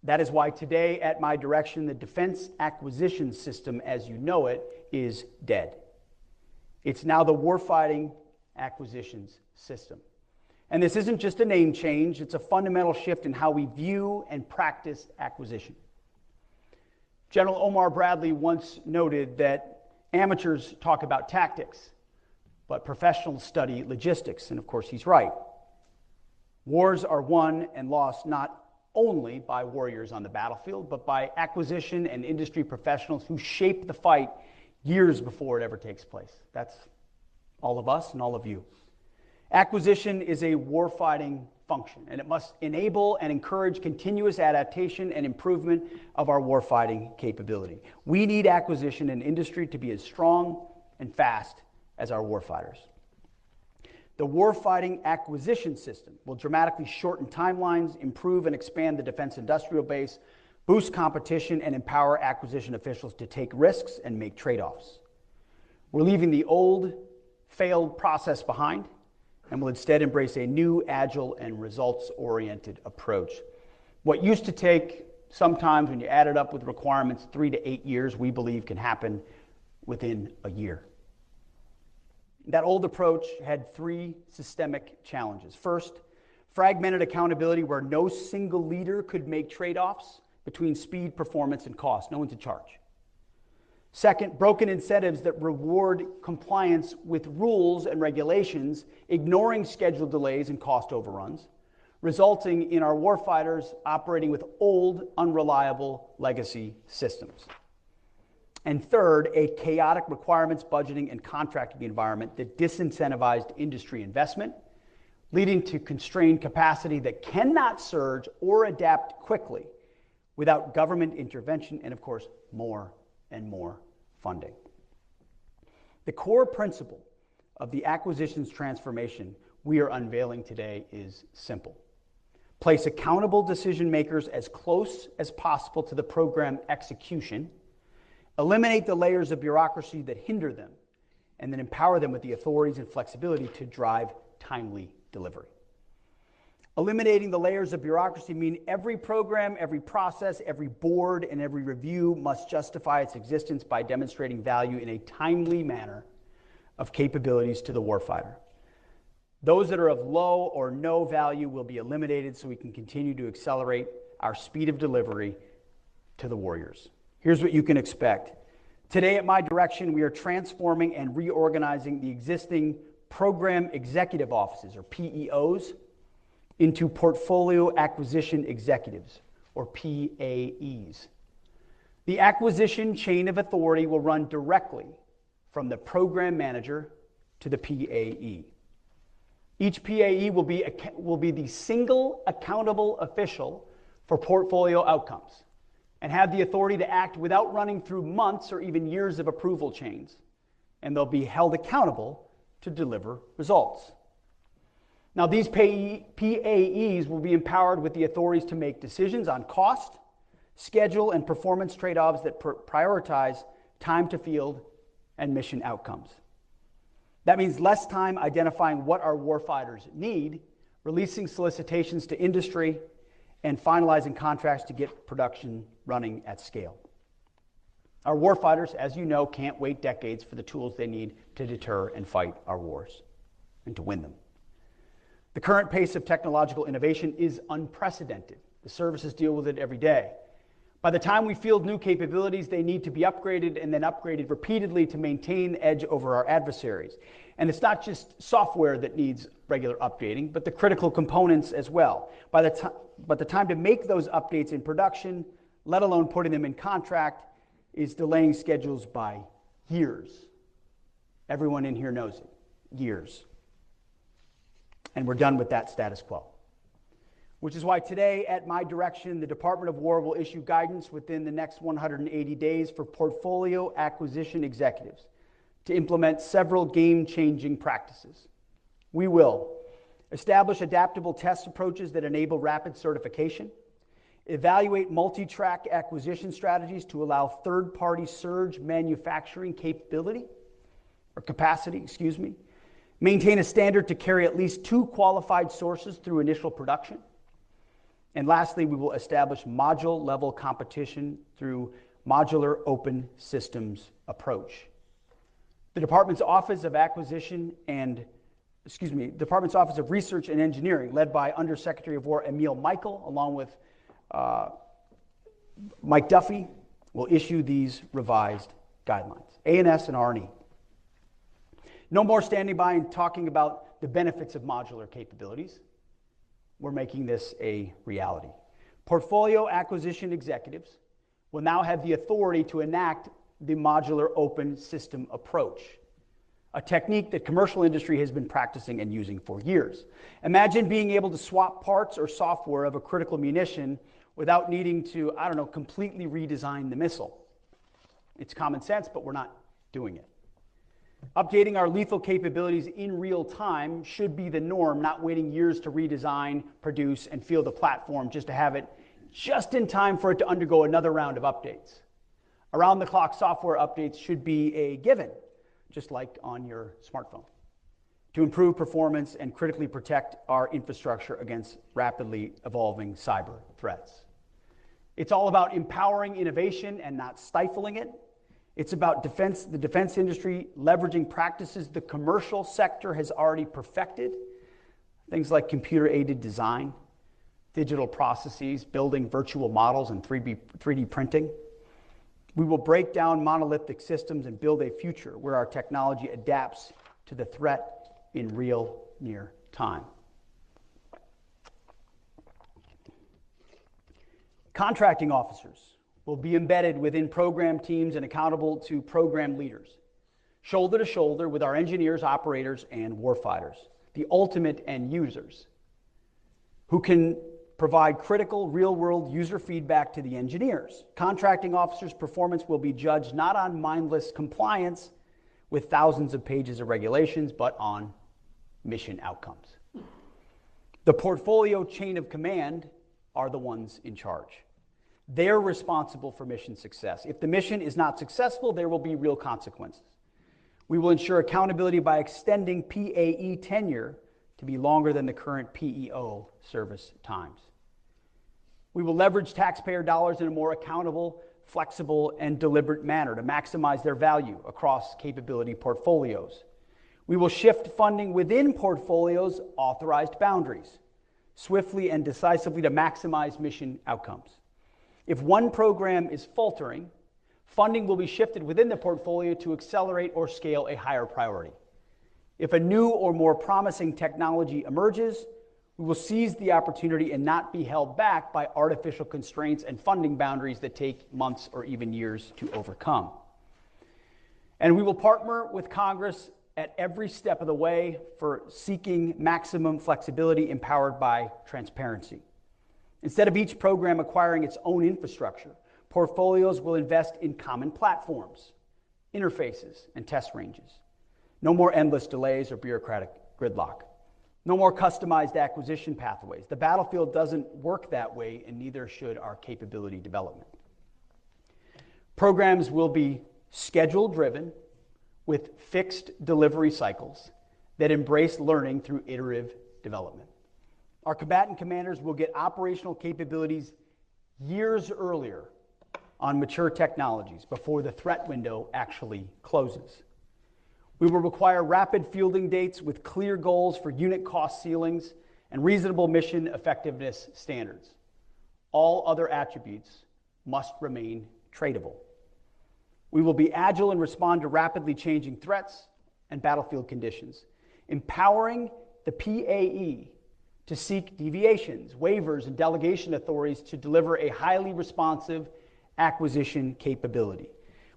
That is why today, at my direction, the defense acquisition system, as you know it, is dead. It's now the warfighting acquisitions system. And this isn't just a name change, it's a fundamental shift in how we view and practice acquisition. General Omar Bradley once noted that amateurs talk about tactics, but professionals study logistics, and of course he's right. Wars are won and lost not only by warriors on the battlefield, but by acquisition and industry professionals who shape the fight years before it ever takes place. That's all of us and all of you. Acquisition is a warfighting function, and it must enable and encourage continuous adaptation and improvement of our warfighting capability. We need acquisition and industry to be as strong and fast as our warfighters. The warfighting acquisition system will dramatically shorten timelines, improve and expand the defense industrial base, boost competition, and empower acquisition officials to take risks and make trade-offs. We're leaving the old, failed process behind, and will instead embrace a new, agile, and results-oriented approach. What used to take, sometimes when you add it up with requirements, 3 to 8 years, we believe can happen within a year. That old approach had 3 systemic challenges. First, fragmented accountability where no single leader could make trade-offs between speed, performance, and cost. No one's in charge. Second, broken incentives that reward compliance with rules and regulations, ignoring schedule delays and cost overruns, resulting in our warfighters operating with old, unreliable legacy systems. And third, a chaotic requirements, budgeting, and contracting environment that disincentivized industry investment, leading to constrained capacity that cannot surge or adapt quickly without government intervention and, of course, more and more funding. The core principle of the acquisitions transformation we are unveiling today is simple. Place accountable decision makers as close as possible to the program execution, eliminate the layers of bureaucracy that hinder them, and then empower them with the authorities and flexibility to drive timely delivery. Eliminating the layers of bureaucracy mean every program, every process, every board, and every review must justify its existence by demonstrating value in a timely manner of capabilities to the warfighter. Those that are of low or no value will be eliminated so we can continue to accelerate our speed of delivery to the warriors. Here's what you can expect. Today at my direction, we are transforming and reorganizing the existing Program Executive Offices, or PEOs, into Portfolio Acquisition Executives, or PAEs. The acquisition chain of authority will run directly from the program manager to the PAE. Each PAE will be the single accountable official for portfolio outcomes and have the authority to act without running through months or even years of approval chains, and they'll be held accountable to deliver results. Now, these PAEs will be empowered with the authorities to make decisions on cost, schedule, and performance trade-offs that prioritize time to field and mission outcomes. That means less time identifying what our warfighters need, releasing solicitations to industry, and finalizing contracts to get production running at scale. Our warfighters, as you know, can't wait decades for the tools they need to deter and fight our wars and to win them. The current pace of technological innovation is unprecedented. The services deal with it every day. By the time we field new capabilities, they need to be upgraded and then upgraded repeatedly to maintain the edge over our adversaries. And it's not just software that needs regular updating, but the critical components as well. But the time to make those updates in production, let alone putting them in contract, is delaying schedules by years. Everyone in here knows it. Years. And we're done with that status quo. Which is why today, at my direction, the Department of War will issue guidance within the next 180 days for portfolio acquisition executives to implement several game-changing practices. We will establish adaptable test approaches that enable rapid certification, evaluate multi-track acquisition strategies to allow third-party surge manufacturing capacity, maintain a standard to carry at least 2 qualified sources through initial production. And lastly, we will establish module-level competition through modular open systems approach. The Department's Office of Research and Engineering, led by Undersecretary of War Emil Michael, along with Mike Duffy, will issue these revised guidelines, A&S and R&E. No more standing by and talking about the benefits of modular capabilities. We're making this a reality. Portfolio acquisition executives will now have the authority to enact the modular open system approach, a technique that commercial industry has been practicing and using for years. Imagine being able to swap parts or software of a critical munition without needing to, completely redesign the missile. It's common sense, but we're not doing it. Updating our lethal capabilities in real time should be the norm, not waiting years to redesign, produce, and field a platform just to have it just in time for it to undergo another round of updates. Around-the-clock software updates should be a given, just like on your smartphone, to improve performance and critically protect our infrastructure against rapidly evolving cyber threats. It's all about empowering innovation and not stifling it. It's about the defense industry leveraging practices the commercial sector has already perfected, things like computer-aided design, digital processes, building virtual models, and 3D printing. We will break down monolithic systems and build a future where our technology adapts to the threat in real near time. Contracting officers will be embedded within program teams and accountable to program leaders, shoulder to shoulder with our engineers, operators, and warfighters, the ultimate end users, who can provide critical real-world user feedback to the engineers. Contracting officers' performance will be judged not on mindless compliance with thousands of pages of regulations, but on mission outcomes. The portfolio chain of command are the ones in charge. They're responsible for mission success. If the mission is not successful, there will be real consequences. We will ensure accountability by extending PAE tenure to be longer than the current PEO service times. We will leverage taxpayer dollars in a more accountable, flexible, and deliberate manner to maximize their value across capability portfolios. We will shift funding within portfolios' authorized boundaries, swiftly and decisively to maximize mission outcomes. If one program is faltering, funding will be shifted within the portfolio to accelerate or scale a higher priority. If a new or more promising technology emerges, we will seize the opportunity and not be held back by artificial constraints and funding boundaries that take months or even years to overcome. And we will partner with Congress at every step of the way for seeking maximum flexibility empowered by transparency. Instead of each program acquiring its own infrastructure, portfolios will invest in common platforms, interfaces, and test ranges. No more endless delays or bureaucratic gridlock. No more customized acquisition pathways. The battlefield doesn't work that way, and neither should our capability development. Programs will be schedule-driven with fixed delivery cycles that embrace learning through iterative development. Our combatant commanders will get operational capabilities years earlier on mature technologies before the threat window actually closes. We will require rapid fielding dates with clear goals for unit cost ceilings and reasonable mission effectiveness standards. All other attributes must remain tradable. We will be agile and respond to rapidly changing threats and battlefield conditions, empowering the PAE to seek deviations, waivers, and delegation authorities to deliver a highly responsive acquisition capability.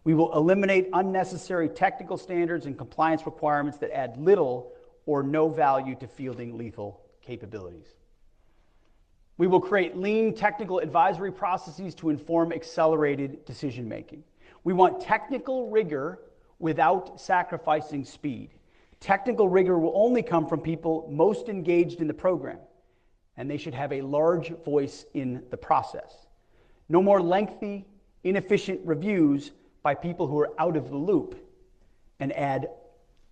We will eliminate unnecessary technical standards and compliance requirements that add little or no value to fielding lethal capabilities. We will create lean technical advisory processes to inform accelerated decision-making. We want technical rigor without sacrificing speed. Technical rigor will only come from people most engaged in the program, and they should have a large voice in the process. No more lengthy, inefficient reviews by people who are out of the loop and add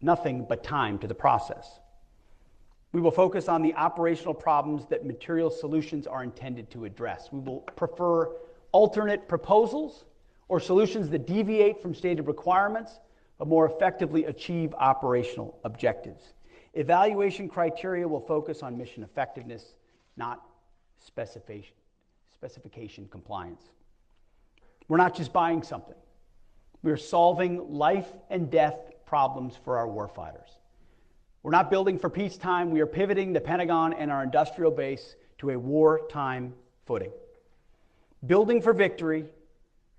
nothing but time to the process. We will focus on the operational problems that material solutions are intended to address. We will prefer alternate proposals or solutions that deviate from stated requirements but more effectively achieve operational objectives. Evaluation criteria will focus on mission effectiveness, not specification compliance. We're not just buying something. We're solving life and death problems for our warfighters. We're not building for peacetime. We are pivoting the Pentagon and our industrial base to a wartime footing. Building for victory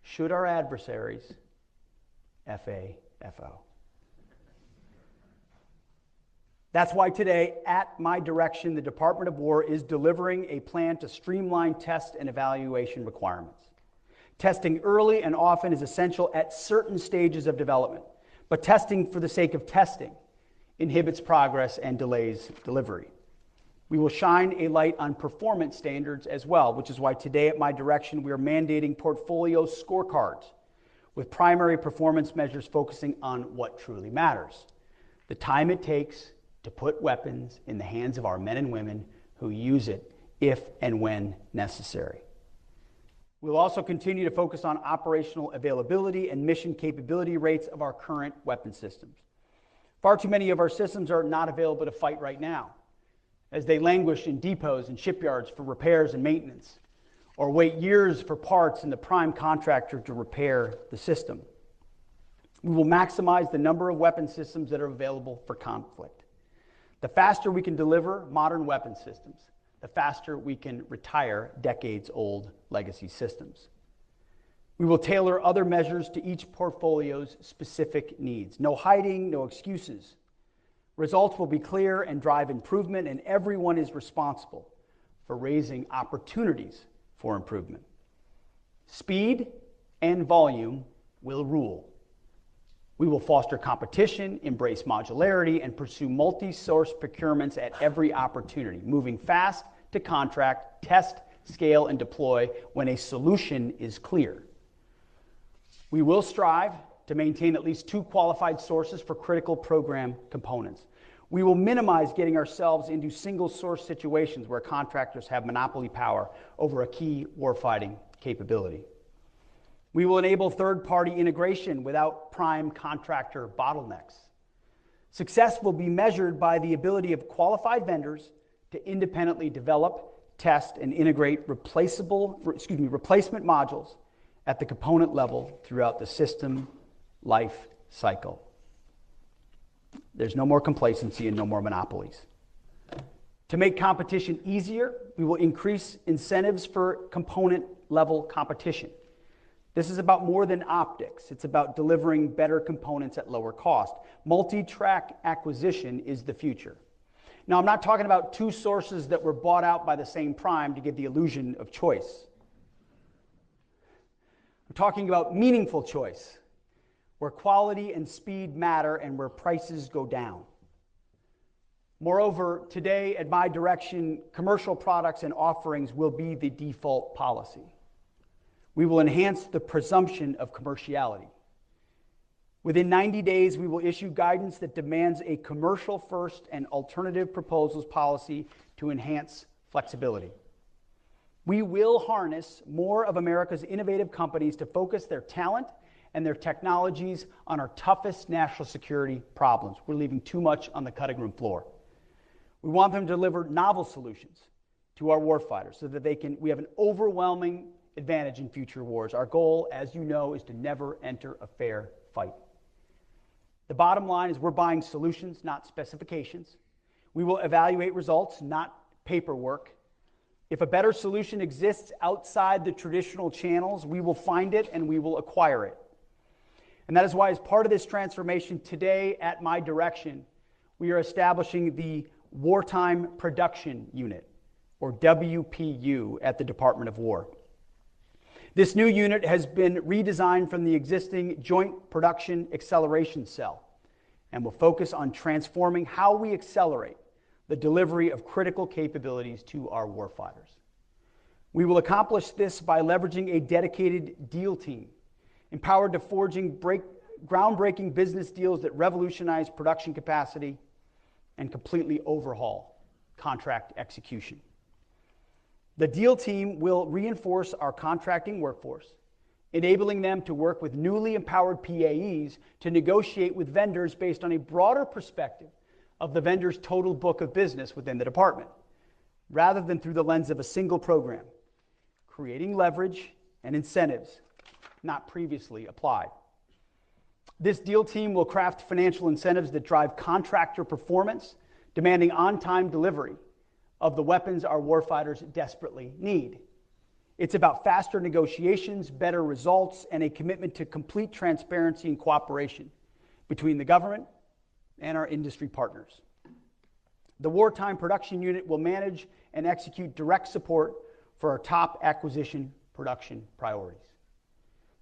should our adversaries FAFO. That's why today, at my direction, the Department of War is delivering a plan to streamline test and evaluation requirements. Testing early and often is essential at certain stages of development, but testing for the sake of testing inhibits progress and delays delivery. We will shine a light on performance standards as well, which is why today, at my direction, we are mandating portfolio scorecards with primary performance measures focusing on what truly matters: the time it takes to put weapons in the hands of our men and women who use it if and when necessary. We'll also continue to focus on operational availability and mission capability rates of our current weapon systems. Far too many of our systems are not available to fight right now, as they languish in depots and shipyards for repairs and maintenance, or wait years for parts and the prime contractor to repair the system. We will maximize the number of weapon systems that are available for conflict. The faster we can deliver modern weapon systems, the faster we can retire decades-old legacy systems. We will tailor other measures to each portfolio's specific needs. No hiding, no excuses. Results will be clear and drive improvement, and everyone is responsible for raising opportunities for improvement. Speed and volume will rule. We will foster competition, embrace modularity, and pursue multi-source procurements at every opportunity, moving fast to contract, test, scale, and deploy when a solution is clear. We will strive to maintain at least 2 qualified sources for critical program components. We will minimize getting ourselves into single source situations where contractors have monopoly power over a key warfighting capability. We will enable third-party integration without prime contractor bottlenecks. Success will be measured by the ability of qualified vendors to independently develop, test, and integrate replacement modules at the component level throughout the system life cycle. There's no more complacency and no more monopolies. To make competition easier, we will increase incentives for component level competition. This is about more than optics. It's about delivering better components at lower cost. Multi-track acquisition is the future. Now, I'm not talking about 2 sources that were bought out by the same prime to give the illusion of choice. I'm talking about meaningful choice, where quality and speed matter and where prices go down. Moreover, today at my direction, commercial products and offerings will be the default policy. We will enhance the presumption of commerciality. Within 90 days, we will issue guidance that demands a commercial first and alternative proposals policy to enhance flexibility. We will harness more of America's innovative companies to focus their talent and their technologies on our toughest national security problems. We're leaving too much on the cutting room floor. We want them to deliver novel solutions to our warfighters so that we have an overwhelming advantage in future wars. Our goal, as you know, is to never enter a fair fight. The bottom line is we're buying solutions, not specifications. We will evaluate results, not paperwork. If a better solution exists outside the traditional channels, we will find it and we will acquire it. And that is why, as part of this transformation today, at my direction, we are establishing the Wartime Production Unit, or WPU, at the Department of War. This new unit has been redesigned from the existing Joint Production Acceleration Cell and will focus on transforming how we accelerate the delivery of critical capabilities to our warfighters. We will accomplish this by leveraging a dedicated deal team, empowered to forging groundbreaking business deals that revolutionize production capacity and completely overhaul contract execution. The deal team will reinforce our contracting workforce, enabling them to work with newly empowered PAEs to negotiate with vendors based on a broader perspective of the vendor's total book of business within the department, rather than through the lens of a single program, creating leverage and incentives not previously applied. This deal team will craft financial incentives that drive contractor performance, demanding on-time delivery of the weapons our warfighters desperately need. It's about faster negotiations, better results, and a commitment to complete transparency and cooperation between the government and our industry partners. The Wartime Production Unit will manage and execute direct support for our top acquisition production priorities.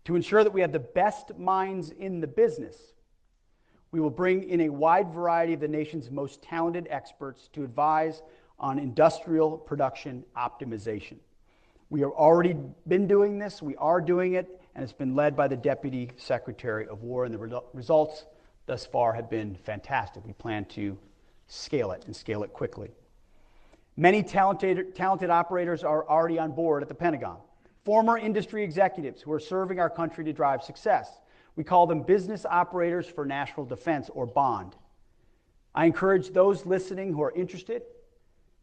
To ensure that we have the best minds in the business, we will bring in a wide variety of the nation's most talented experts to advise on industrial production optimization. We have already been doing this, we are doing it, and it's been led by the Deputy Secretary of War, and the results thus far have been fantastic. We plan to scale it and scale it quickly. Many talented operators are already on board at the Pentagon. Former industry executives who are serving our country to drive success. We call them Business Operators for National Defense, or BOND. I encourage those listening who are interested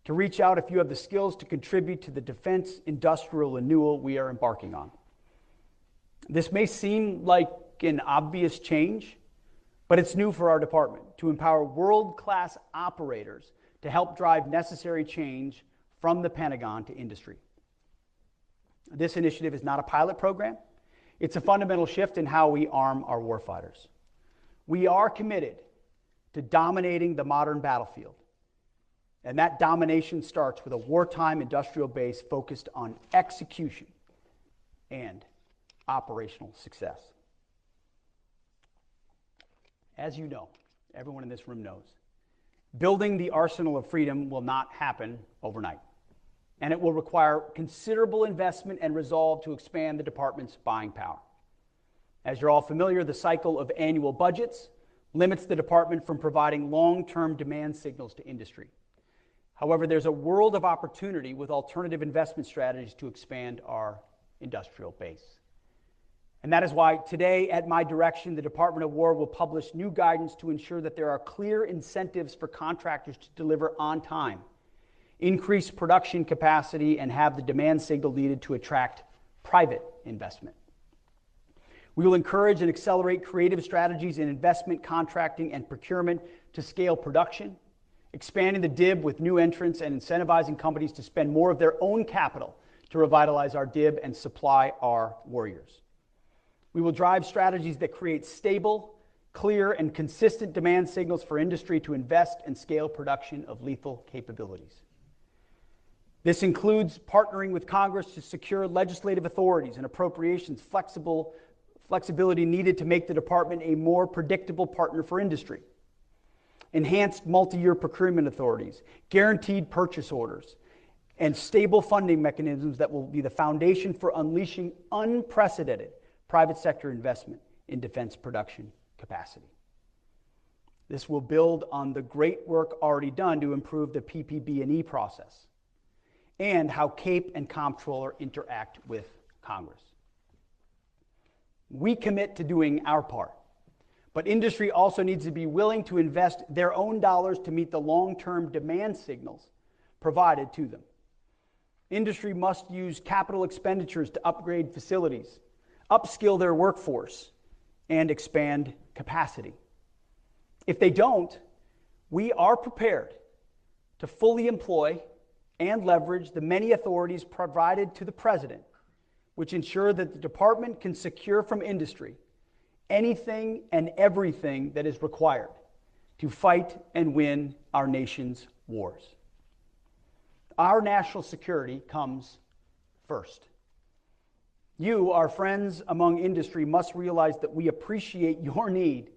to reach out if you have the skills to contribute to the defense industrial renewal we are embarking on. This may seem like an obvious change, but it's new for our department to empower world-class operators to help drive necessary change from the Pentagon to industry. This initiative is not a pilot program. It's a fundamental shift in how we arm our warfighters. We are committed to dominating the modern battlefield, and that domination starts with a wartime industrial base focused on execution and operational success. As you know, everyone in this room knows, building the arsenal of freedom will not happen overnight, and it will require considerable investment and resolve to expand the department's buying power. As you're all familiar, the cycle of annual budgets limits the department from providing long-term demand signals to industry. However, there's a world of opportunity with alternative investment strategies to expand our industrial base. And that is why today, at my direction, the Department of War will publish new guidance to ensure that there are clear incentives for contractors to deliver on time, increase production capacity, and have the demand signal needed to attract private investment. We will encourage and accelerate creative strategies in investment, contracting, and procurement to scale production, expanding the DIB with new entrants and incentivizing companies to spend more of their own capital to revitalize our DIB and supply our warriors. We will drive strategies that create stable, clear, and consistent demand signals for industry to invest and scale production of lethal capabilities. This includes partnering with Congress to secure legislative authorities and appropriations flexibility needed to make the department a more predictable partner for industry, enhanced multi-year procurement authorities, guaranteed purchase orders, and stable funding mechanisms that will be the foundation for unleashing unprecedented private sector investment in defense production capacity. This will build on the great work already done to improve the PPB&E process and how CAPE and Comptroller interact with Congress. We commit to doing our part, but industry also needs to be willing to invest their own dollars to meet the long-term demand signals provided to them. Industry must use capital expenditures to upgrade facilities, upskill their workforce, and expand capacity. If they don't, we are prepared to fully employ and leverage the many authorities provided to the President, which ensure that the department can secure from industry anything and everything that is required to fight and win our nation's wars. Our national security comes first. You, our friends among industry, must realize that we appreciate your need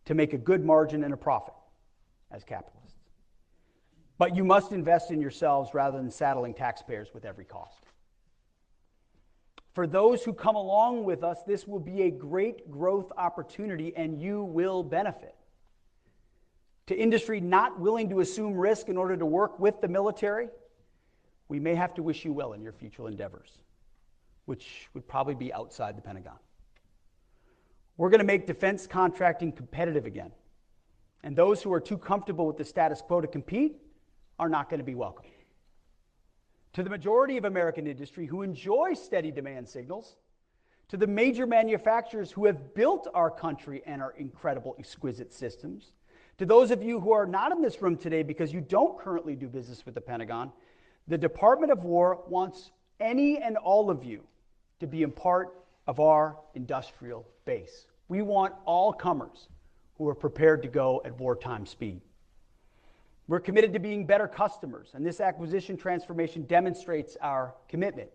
to make a good margin and a profit as capitalists. But you must invest in yourselves rather than saddling taxpayers with every cost. For those who come along with us, this will be a great growth opportunity and you will benefit. To industry not willing to assume risk in order to work with the military, we may have to wish you well in your future endeavors, which would probably be outside the Pentagon. We're going to make defense contracting competitive again, and those who are too comfortable with the status quo to compete are not going to be welcome. To the majority of American industry who enjoy steady demand signals, to the major manufacturers who have built our country and our incredible, exquisite systems, to those of you who are not in this room today because you don't currently do business with the Pentagon, the Department of War wants any and all of you to be a part of our industrial base. We want all comers who are prepared to go at wartime speed. We're committed to being better customers, and this acquisition transformation demonstrates our commitment.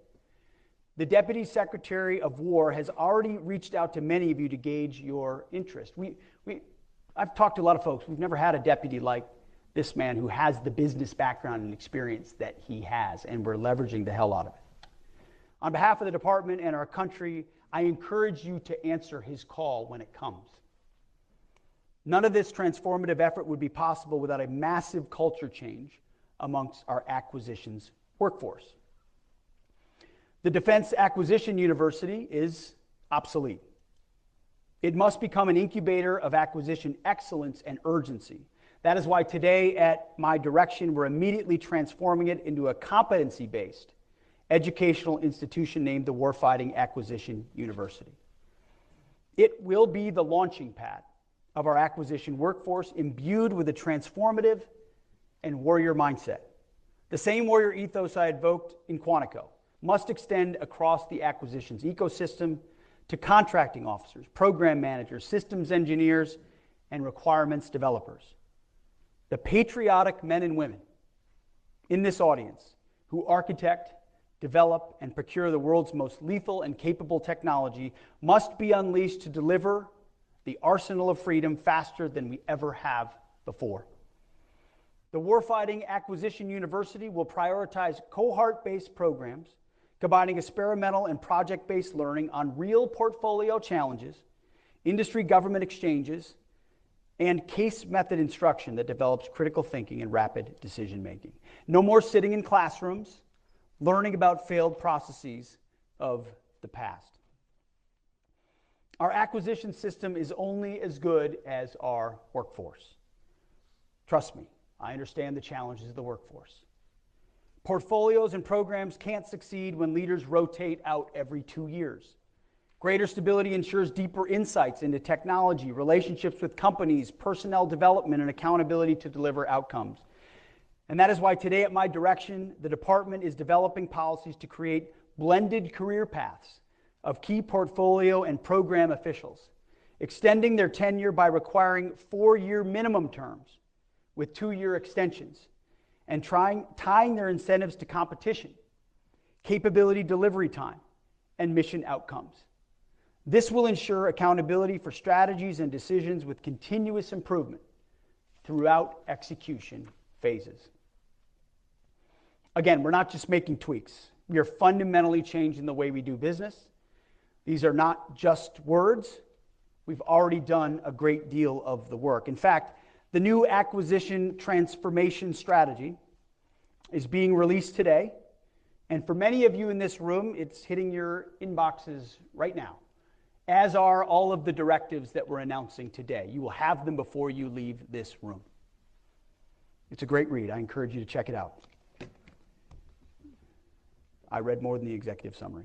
The Deputy Secretary of War has already reached out to many of you to gauge your interest. I've talked to a lot of folks. We've never had a deputy like this man who has the business background and experience that he has, and we're leveraging the hell out of it. On behalf of the department and our country, I encourage you to answer his call when it comes. None of this transformative effort would be possible without a massive culture change amongst our acquisitions workforce. The Defense Acquisition University is obsolete. It must become an incubator of acquisition excellence and urgency. That is why today, at my direction, we're immediately transforming it into a competency-based educational institution named the Warfighting Acquisition University. It will be the launching pad of our acquisition workforce, imbued with a transformative and warrior mindset. The same warrior ethos I invoked in Quantico must extend across the acquisitions ecosystem to contracting officers, program managers, systems engineers, and requirements developers. The patriotic men and women in this audience who architect, develop, and procure the world's most lethal and capable technology must be unleashed to deliver the arsenal of freedom faster than we ever have before. The Warfighting Acquisition University will prioritize cohort-based programs combining experimental and project-based learning on real portfolio challenges, industry government exchanges, and case method instruction that develops critical thinking and rapid decision making. No more sitting in classrooms, learning about failed processes of the past. Our acquisition system is only as good as our workforce. Trust me, I understand the challenges of the workforce. Portfolios and programs can't succeed when leaders rotate out every 2 years. Greater stability ensures deeper insights into technology, relationships with companies, personnel development, and accountability to deliver outcomes. And that is why today, at my direction, the department is developing policies to create blended career paths of key portfolio and program officials, extending their tenure by requiring 4-year minimum terms with 2-year extensions, and tying their incentives to competition, capability delivery time, and mission outcomes. This will ensure accountability for strategies and decisions with continuous improvement throughout execution phases. Again, we're not just making tweaks. We are fundamentally changing the way we do business. These are not just words. We've already done a great deal of the work. In fact, the new acquisition transformation strategy is being released today. And for many of you in this room, it's hitting your inboxes right now, as are all of the directives that we're announcing today. You will have them before you leave this room. It's a great read. I encourage you to check it out. I read more than the executive summary.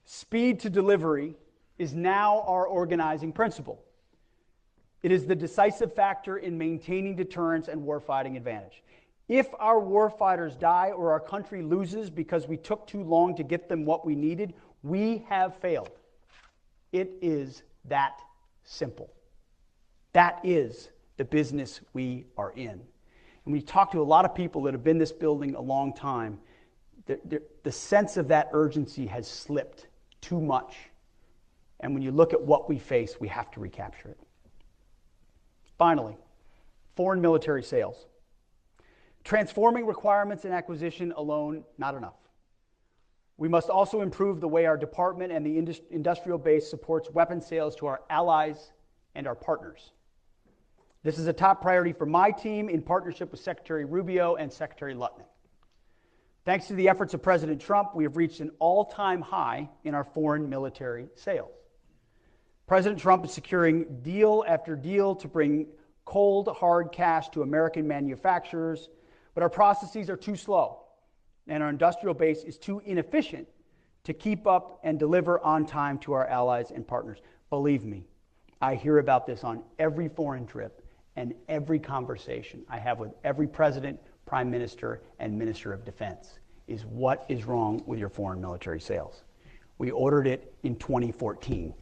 Speed to delivery is now our organizing principle. It is the decisive factor in maintaining deterrence and warfighting advantage. If our warfighters die or our country loses because we took too long to get them what we needed, we have failed. It is that simple. That is the business we are in. And we talk to a lot of people that have been in this building a long time. The sense of that urgency has slipped too much. And when you look at what we face, we have to recapture it. Finally, foreign military sales. Transforming requirements and acquisition alone, not enough. We must also improve the way our department and the industrial base supports weapons sales to our allies and our partners. This is a top priority for my team in partnership with Secretary Rubio and Secretary Lutnick. Thanks to the efforts of President Trump, we have reached an all-time high in our foreign military sales. President Trump is securing deal after deal to bring cold, hard cash to American manufacturers, but our processes are too slow, and our industrial base is too inefficient to keep up and deliver on time to our allies and partners. Believe me, I hear about this on every foreign trip and every conversation I have with every president, prime minister, and minister of defense is what is wrong with your foreign military sales. We ordered it in 2014.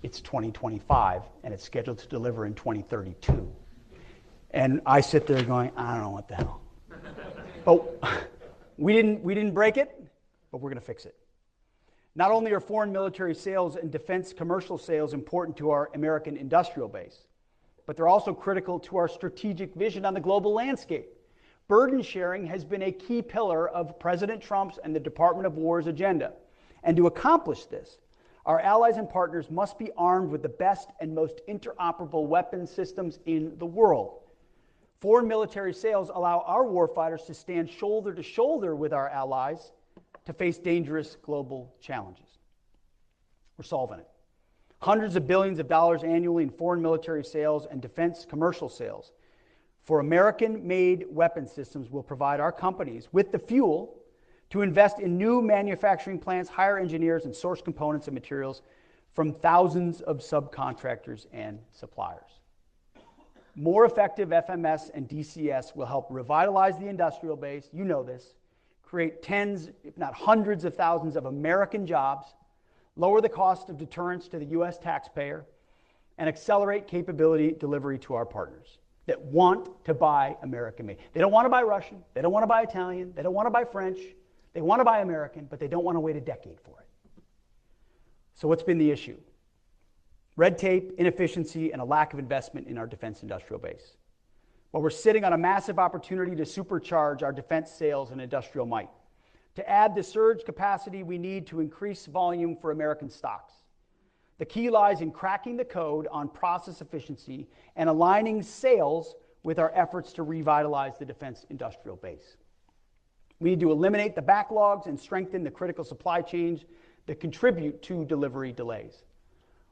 It's 2025, and it's scheduled to deliver in 2032. And I sit there going, I don't know what the hell. But we didn't break it, but we're going to fix it. Not only are foreign military sales and defense commercial sales important to our American industrial base, but they're also critical to our strategic vision on the global landscape. Burden sharing has been a key pillar of President Trump's and the Department of War's agenda. And to accomplish this, our allies and partners must be armed with the best and most interoperable weapons systems in the world. Foreign military sales allow our warfighters to stand shoulder to shoulder with our allies to face dangerous global challenges. We're solving it. Hundreds of billions of dollars annually in foreign military sales and defense commercial sales for American-made weapon systems will provide our companies with the fuel to invest in new manufacturing plants, hire engineers, and source components and materials from thousands of subcontractors and suppliers. More effective FMS and DCS will help revitalize the industrial base, you know this, create tens, if not hundreds of thousands of American jobs, lower the cost of deterrence to the U.S. taxpayer, and accelerate capability delivery to our partners that want to buy American-made. They don't want to buy Russian, they don't want to buy Italian, they don't want to buy French, they want to buy American, but they don't want to wait a decade for it. So what's been the issue? Red tape, inefficiency, and a lack of investment in our defense industrial base. Well, we're sitting on a massive opportunity to supercharge our defense sales and industrial might. to add the surge capacity we need to increase volume for American stocks. The key lies in cracking the code on process efficiency and aligning sales with our efforts to revitalize the defense industrial base. We need to eliminate the backlogs and strengthen the critical supply chains that contribute to delivery delays.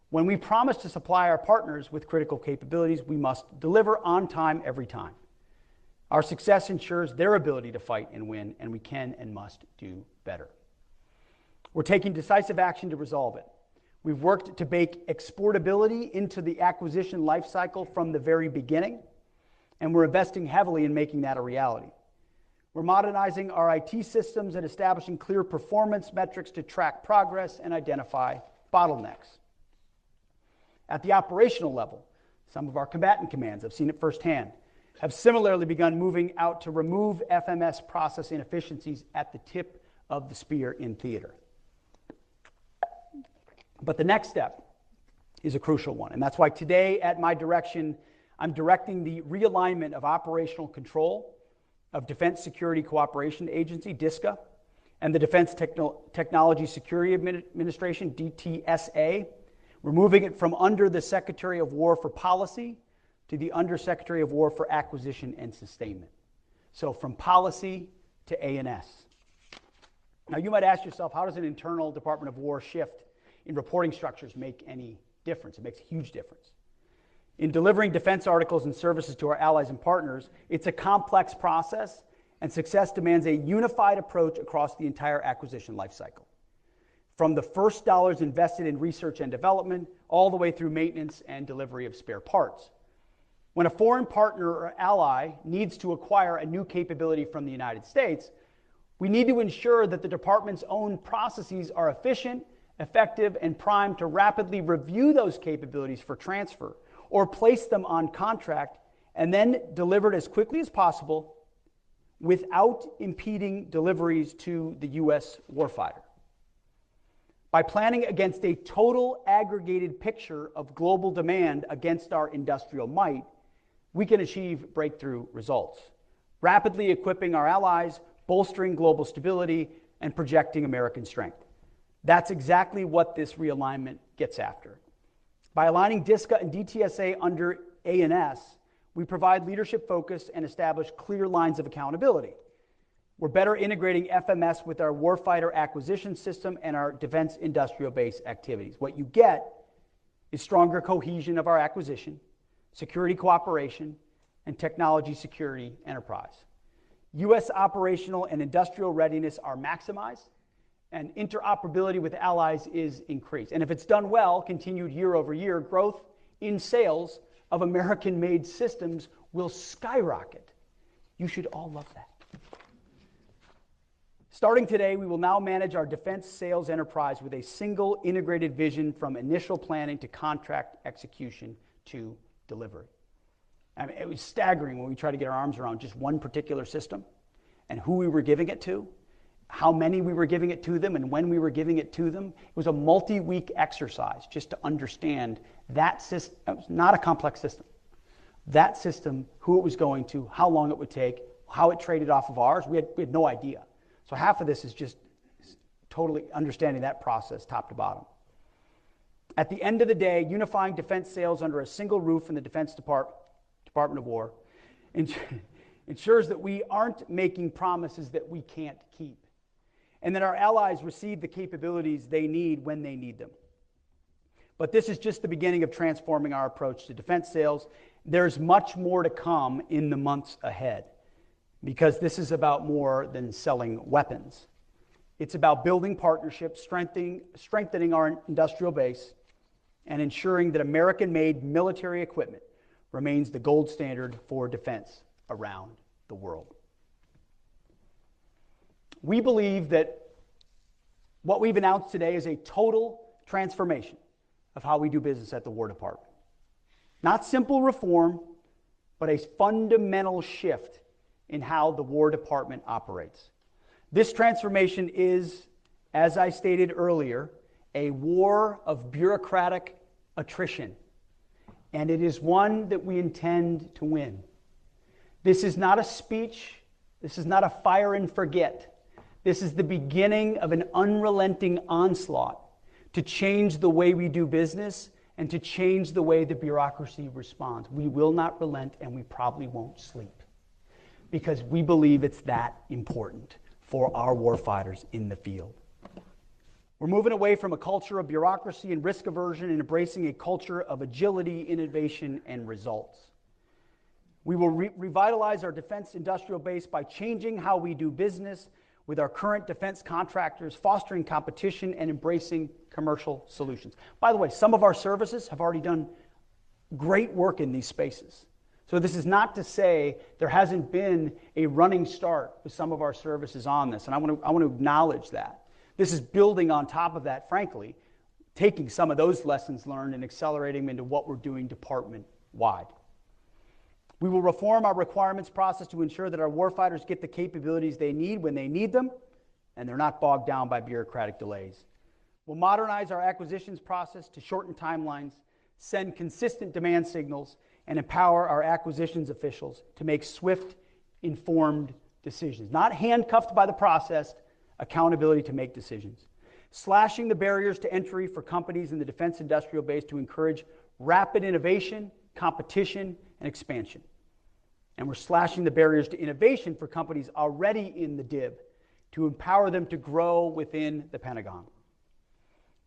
When we promise to supply our partners with critical capabilities, we must deliver on time every time. Our success ensures their ability to fight and win, and we can and must do better. We're taking decisive action to resolve it. We've worked to bake exportability into the acquisition lifecycle from the very beginning, and we're investing heavily in making that a reality. We're modernizing our IT systems and establishing clear performance metrics to track progress and identify bottlenecks. At the operational level, some of our combatant commands, I've seen it firsthand, have similarly begun moving out to remove FMS process inefficiencies at the tip of the spear in theater. But the next step is a crucial one, and that's why today, at my direction, I'm directing the realignment of operational control of Defense Security Cooperation Agency, DSCA, and the Defense Technology Security Administration, DTSA. We're moving it from under the Secretary of War for Policy to the Undersecretary of War for Acquisition and Sustainment. So from policy to A&S. Now you might ask yourself, how does an internal Department of War shift in reporting structures make any difference? It makes a huge difference. In delivering defense articles and services to our allies and partners, it's a complex process, and success demands a unified approach across the entire acquisition lifecycle. From the first dollars invested in research and development, all the way through maintenance and delivery of spare parts. When a foreign partner or ally needs to acquire a new capability from the United States, we need to ensure that the department's own processes are efficient, effective, and primed to rapidly review those capabilities for transfer or place them on contract and then delivered as quickly as possible without impeding deliveries to the U.S. warfighter. By planning against a total aggregated picture of global demand against our industrial might, we can achieve breakthrough results, rapidly equipping our allies, bolstering global stability, and projecting American strength. That's exactly what this realignment gets after. By aligning DSCA and DTSA under A&S, we provide leadership focus and establish clear lines of accountability. We're better integrating FMS with our warfighter acquisition system and our defense industrial base activities. What you get is stronger cohesion of our acquisition, security cooperation, and technology security enterprise. U.S. operational and industrial readiness are maximized, and interoperability with allies is increased. And if it's done well, continued year over year, growth in sales of American-made systems will skyrocket. You should all love that. Starting today, we will now manage our defense sales enterprise with a single integrated vision from initial planning to contract execution to delivery. I mean, it was staggering when we tried to get our arms around just one particular system and who we were giving it to, how many we were giving it to them, and when we were giving it to them. It was a multi-week exercise just to understand that system. It was not a complex system. That system, who it was going to, how long it would take, how it traded off of ours, we had no idea. So half of this is just totally understanding that process top to bottom. At the end of the day, unifying defense sales under a single roof in the Defense Department of War ensures that we aren't making promises that we can't keep, and that our allies receive the capabilities they need when they need them. But this is just the beginning of transforming our approach to defense sales. There's much more to come in the months ahead, because this is about more than selling weapons. It's about building partnerships, strengthening our industrial base, and ensuring that American-made military equipment remains the gold standard for defense around the world. We believe that what we've announced today is a total transformation of how we do business at the War Department. Not simple reform, but a fundamental shift in how the War Department operates. This transformation is, as I stated earlier, a war of bureaucratic attrition, and it is one that we intend to win. This is not a speech. This is not a fire and forget. This is the beginning of an unrelenting onslaught to change the way we do business and to change the way the bureaucracy responds. We will not relent, and we probably won't sleep, because we believe it's that important for our warfighters in the field. We're moving away from a culture of bureaucracy and risk aversion and embracing a culture of agility, innovation, and results. We will revitalize our defense industrial base by changing how we do business with our current defense contractors, fostering competition, and embracing commercial solutions. By the way, some of our services have already done great work in these spaces. So this is not to say there hasn't been a running start with some of our services on this, and I want to acknowledge that. This is building on top of that, frankly, taking some of those lessons learned and accelerating them into what we're doing department-wide. We will reform our requirements process to ensure that our warfighters get the capabilities they need when they need them, and they're not bogged down by bureaucratic delays. We'll modernize our acquisitions process to shorten timelines, send consistent demand signals, and empower our acquisitions officials to make swift, informed decisions. Not handcuffed by the process, accountability to make decisions. Slashing the barriers to entry for companies in the defense industrial base to encourage rapid innovation, competition, and expansion. And we're slashing the barriers to innovation for companies already in the DIB to empower them to grow within the Pentagon.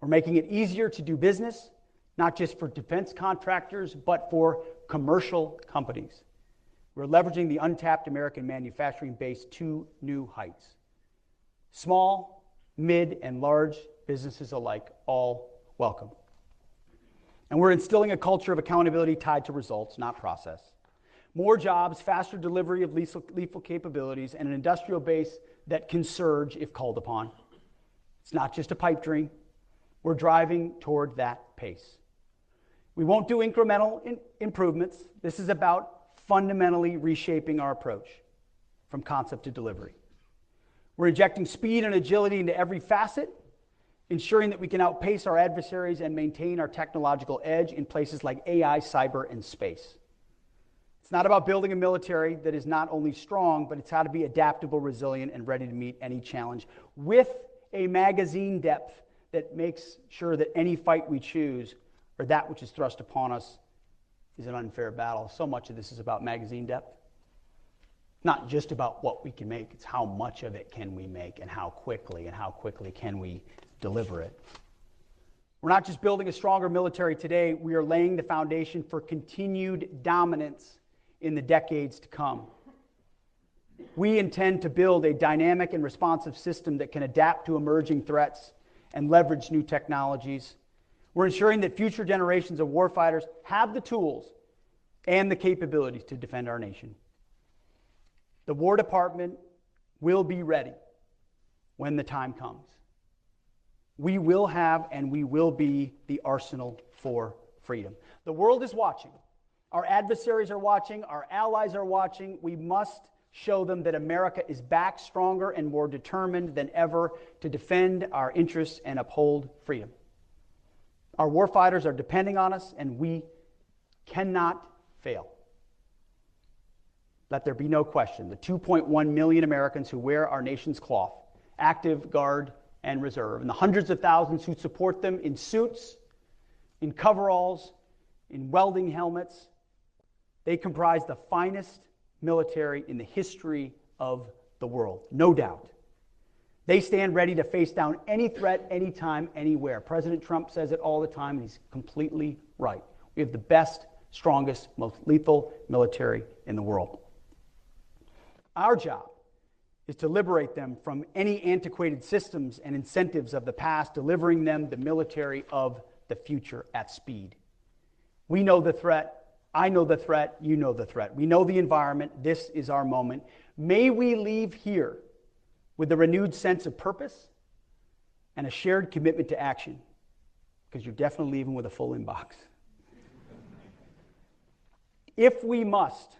We're making it easier to do business, not just for defense contractors, but for commercial companies. We're leveraging the untapped American manufacturing base to new heights. Small, mid, and large businesses alike, all welcome. And we're instilling a culture of accountability tied to results, not process. More jobs, faster delivery of lethal capabilities, and an industrial base that can surge if called upon. It's not just a pipe dream. We're driving toward that pace. We won't do incremental improvements. This is about fundamentally reshaping our approach from concept to delivery. We're injecting speed and agility into every facet, ensuring that we can outpace our adversaries and maintain our technological edge in places like AI, cyber, and space. It's not about building a military that is not only strong, but it's how to be adaptable, resilient, and ready to meet any challenge with a magazine depth that makes sure that any fight we choose or that which is thrust upon us is an unfair battle. So much of this is about magazine depth. Not just about what we can make, it's how much of it can we make and how quickly can we deliver it. We're not just building a stronger military today, we are laying the foundation for continued dominance in the decades to come. We intend to build a dynamic and responsive system that can adapt to emerging threats and leverage new technologies. We're ensuring that future generations of warfighters have the tools and the capabilities to defend our nation. The War Department will be ready when the time comes. We will have and we will be the arsenal for freedom. The world is watching. Our adversaries are watching. Our allies are watching. We must show them that America is back stronger and more determined than ever to defend our interests and uphold freedom. Our warfighters are depending on us, and we cannot fail. Let there be no question. The 2.1 million Americans who wear our nation's cloth, active, guard, and reserve, and the hundreds of thousands who support them in suits, in coveralls, in welding helmets, they comprise the finest military in the history of the world, no doubt. They stand ready to face down any threat, anytime, anywhere. President Trump says it all the time, and he's completely right. We have the best, strongest, most lethal military in the world. Our job is to liberate them from any antiquated systems and incentives of the past, delivering them the military of the future at speed. We know the threat. I know the threat. You know the threat. We know the environment. This is our moment. May we leave here with a renewed sense of purpose and a shared commitment to action, because you're definitely leaving with a full inbox. If we must,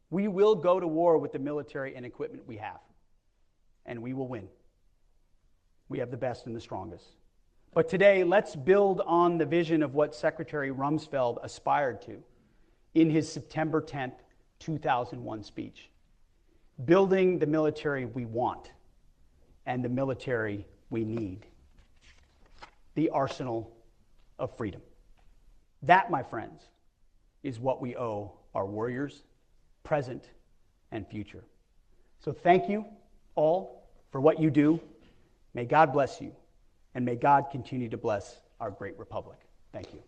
we will go to war with the military and equipment we have, and we will win. We have the best and the strongest. But today, let's build on the vision of what Secretary Rumsfeld aspired to in his September 10th, 2001 speech. Building the military we want and the military we need. The arsenal of freedom. That, my friends, is what we owe our warriors, present and future. So thank you all for what you do. May God bless you, and may God continue to bless our great republic. Thank you.